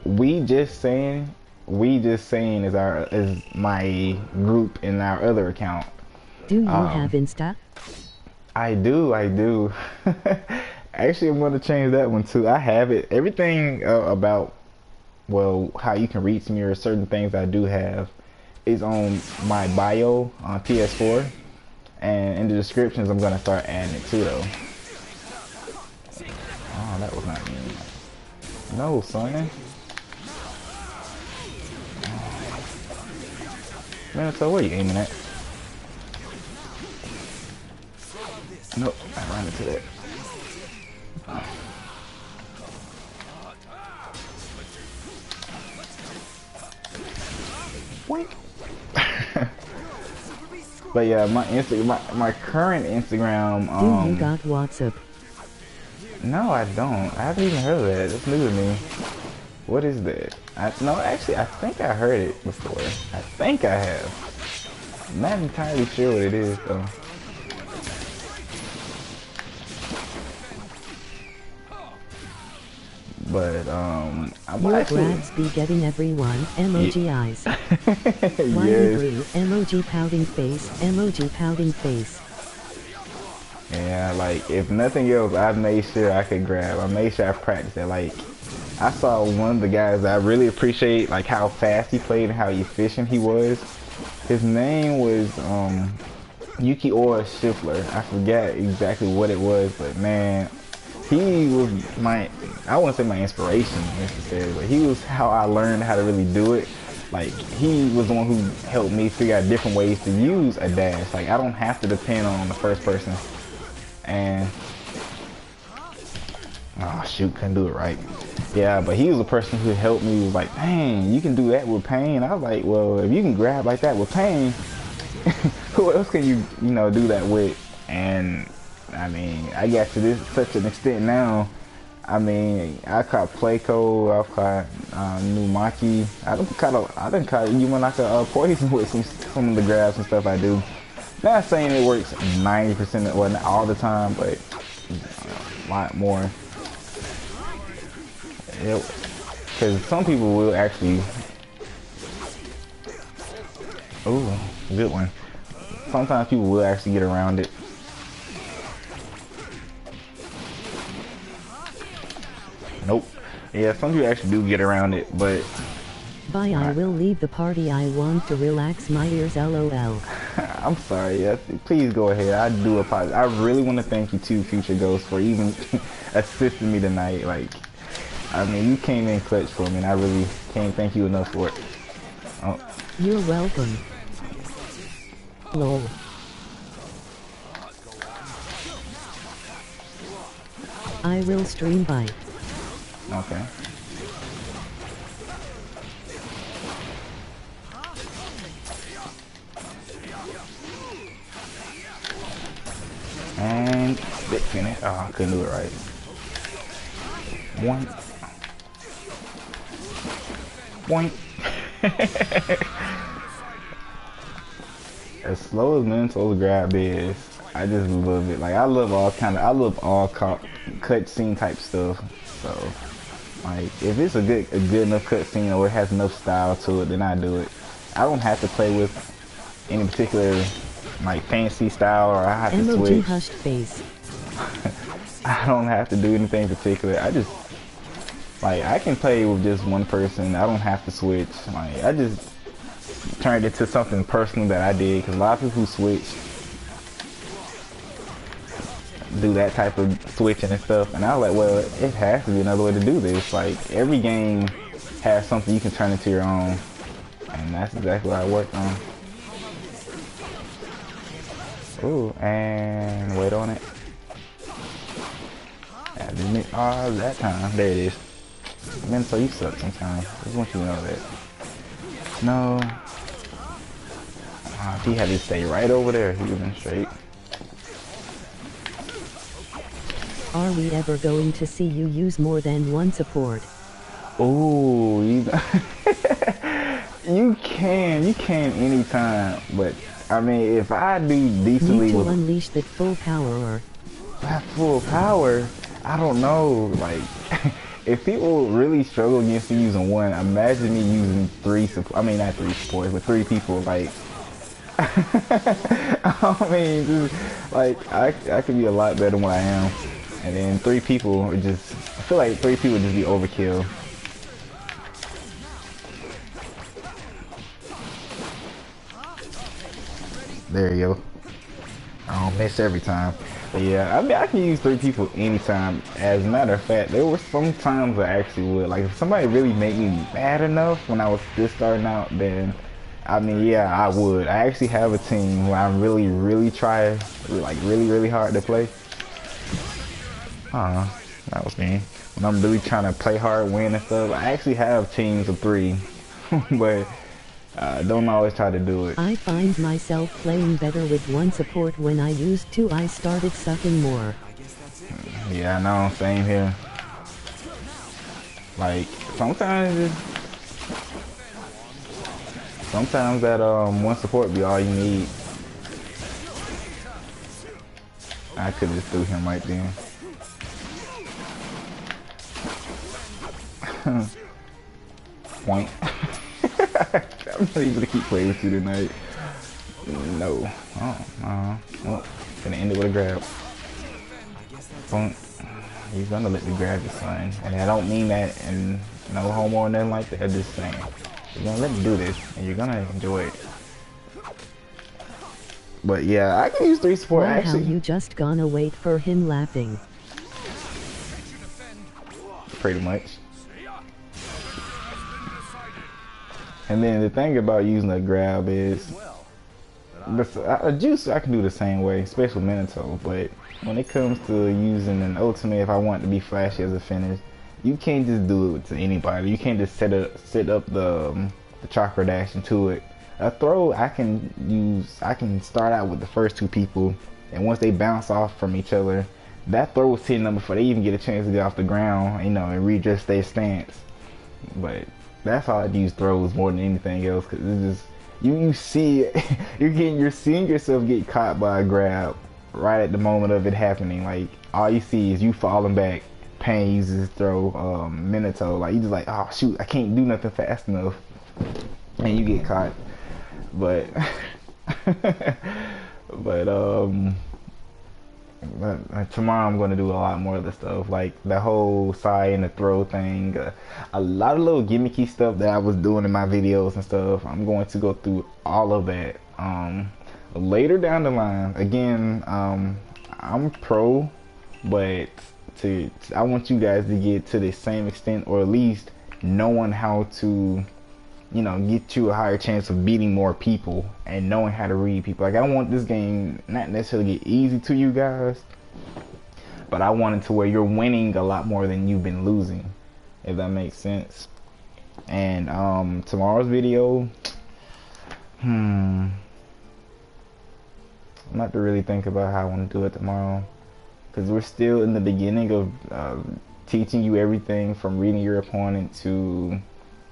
S1: we just saying is my group in our other account.
S3: Do you have Insta?
S1: I do. Actually, I'm going to change that one too. I have it. Everything about, well, how you can reach me or certain things I do have is on my bio on PS4. And in the descriptions, I'm going to start adding it too, though. Oh, that was not me. No, son. Man, so where are you aiming at? Nope, I ran into that. But yeah, my current Instagram.
S3: Do you got WhatsApp?
S1: No, I don't. I haven't even heard of that. That's new to me. What is that? No, actually, I think I heard it before. I think I have. I'm not entirely sure what it is though. But I'm
S3: Your
S1: actually...
S3: grads be getting everyone emoji eyes. Why
S1: Yes.
S3: blue emoji pouting face, emoji pouting face.
S1: Yeah, like if nothing else, I made sure I could grab. I made sure I practiced it. Like I saw one of the guys that I really appreciate, like how fast he played and how efficient he was. His name was Yuki Ora Schiffler. I forget exactly what it was, but man, he was I wouldn't say my inspiration necessarily, but he was how I learned how to really do it. Like he was the one who helped me figure out different ways to use a dash. Like I don't have to depend on the first person. And Oh shoot, couldn't do it right. Yeah, but he was the person who helped me. Was like, dang, you can do that with pain. I was like, well, if you can grab like that with pain, who else can you know, do that with? And I mean, I got to this such an extent now. I mean, I caught Playco, I've caught Numaki. I done caught even like a poison with some of the grabs and stuff I do. Not saying it works 90%, well, not all the time, but a lot more. Because some people will actually. Ooh, good one. Sometimes people will actually get around it. Nope. Yeah, some people actually do get around it, but.
S3: Bye, I will leave the party. I want to relax my ears, lol.
S1: I'm sorry, yeah, please go ahead. I do apologize. I really want to thank you too, Future Ghost, for even assisting me tonight. Like, I mean, you came in clutch for me, and I really can't thank you enough for it. Oh.
S3: You're welcome. Lol. I will stream by.
S1: Okay. And bit finish. Oh, I couldn't do it right. One. As slow as Mental's grab is, I just love it. Like, I love all cutscene type stuff. So, like, if it's a good enough cutscene or it has enough style to it, then I do it. I don't have to play with any particular like fancy style, or I have to switch.
S3: Hushed face.
S1: I don't have to do anything particular. I just like, I can play with just one person. I don't have to switch. Like, I just turned it to something personal that I did, because a lot of people who switch do that type of switching and stuff, and I was like, well, it has to be another way to do this. Like, every game has something you can turn into your own, and that's exactly what I worked on. Ooh, and wait on it. I didn't make that time. There it is. Mental, you suck sometimes. I just want you to know that. No. If he had to stay right over there, he would have been straight.
S3: Are we ever going to see you use more than one support?
S1: Ooh, you can anytime, but I mean, if I do decently
S3: Need to
S1: with
S3: unleash that full power, or
S1: that full power, I don't know. Like, if people really struggle against me using one, imagine me using three support. I mean, not three supports, but three people. Like, I mean, just, like, I could be a lot better than what I am, and then three people would just. I feel like three people would just be overkill. There you go. I don't miss every time. But yeah, I mean, I can use three people anytime. As a matter of fact, there were some times I actually would. Like, if somebody really made me mad enough when I was just starting out, then, I mean, yeah, I would. I actually have a team where I really try, like, really hard to play. That was me. When I'm really trying to play hard, win and stuff, I actually have teams of three. But don't always try to do it.
S3: I find myself playing better with one support. When I used two, I started sucking more.
S1: Yeah, I know, same here. Like, sometimes that one support be all you need. I could just threw him right then. Point. I'm not able to keep playing with you tonight. No. Oh, well, gonna end it with a grab. Boom. You're gonna let me grab your son. And I don't mean that and no homo or nothing like that. I'm just saying. You're gonna let me do this and you're gonna enjoy it. But yeah, I can use three support
S3: Wow,
S1: actually.
S3: you just gonna wait for him laughing.
S1: Pretty much. And then the thing about using a grab is, a juice I can do the same way, especially Minato, but when it comes to using an ultimate, if I want to be flashy as a finish, you can't just do it to anybody. You can't just set up the chakra dash into it. A throw, I can start out with the first two people, and once they bounce off from each other, that throw was hitting them before they even get a chance to get off the ground, you know, and readjust their stance. But that's how I use throws more than anything else, because it's just you see it, you're seeing yourself get caught by a grab right at the moment of it happening. Like all you see is you falling back. Pain uses his throw, Minato, like you just like, oh shoot, I can't do nothing fast enough, and you get caught. But but tomorrow I'm going to do a lot more of the stuff, like the whole side and the throw thing, a lot of little gimmicky stuff that I was doing in my videos and stuff. I'm going to go through all of that later down the line. Again, I'm pro, but I want you guys to get to the same extent, or at least knowing how to, you know, get you a higher chance of beating more people and knowing how to read people. Like I don't want this game not necessarily get easy to you guys, but I want it to where you're winning a lot more than you've been losing, if that makes sense. And tomorrow's video, I'm not to really think about how I want to do it tomorrow, because we're still in the beginning of teaching you everything from reading your opponent to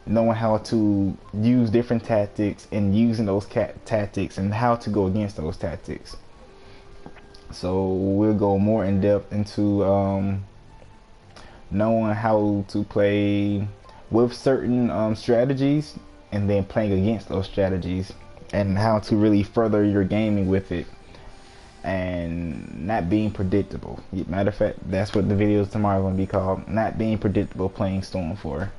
S1: knowing how to use different tactics and using those tactics and how to go against those tactics. So we'll go more in depth into knowing how to play with certain strategies and then playing against those strategies, and how to really further your gaming with it and not being predictable. Matter of fact, that's what the videos tomorrow are going to be called, not being predictable playing Storm 4.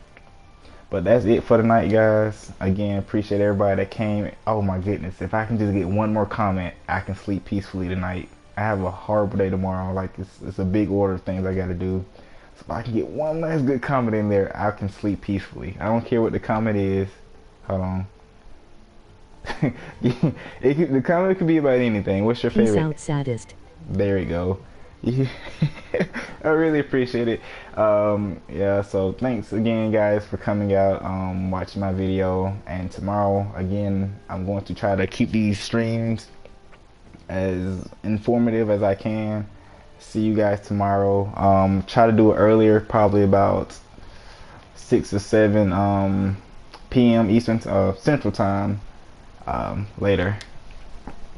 S1: But that's it for tonight, guys. Again, appreciate everybody that came. Oh my goodness, if I can just get one more comment, I can sleep peacefully tonight. I have a horrible day tomorrow. Like it's a big order of things I gotta do. So if I can get one last good comment in there, I can sleep peacefully. I don't care what the comment is. Hold on. The comment could be about anything. What's your favorite?
S3: Peace out, saddest.
S1: There we go. I really appreciate it. Yeah, so thanks again, guys, for coming out, watching my video. And tomorrow, again, I'm going to try to keep these streams as informative as I can. See you guys tomorrow. Try to do it earlier, probably about 6 or 7 p.m. Eastern Central Time. Later.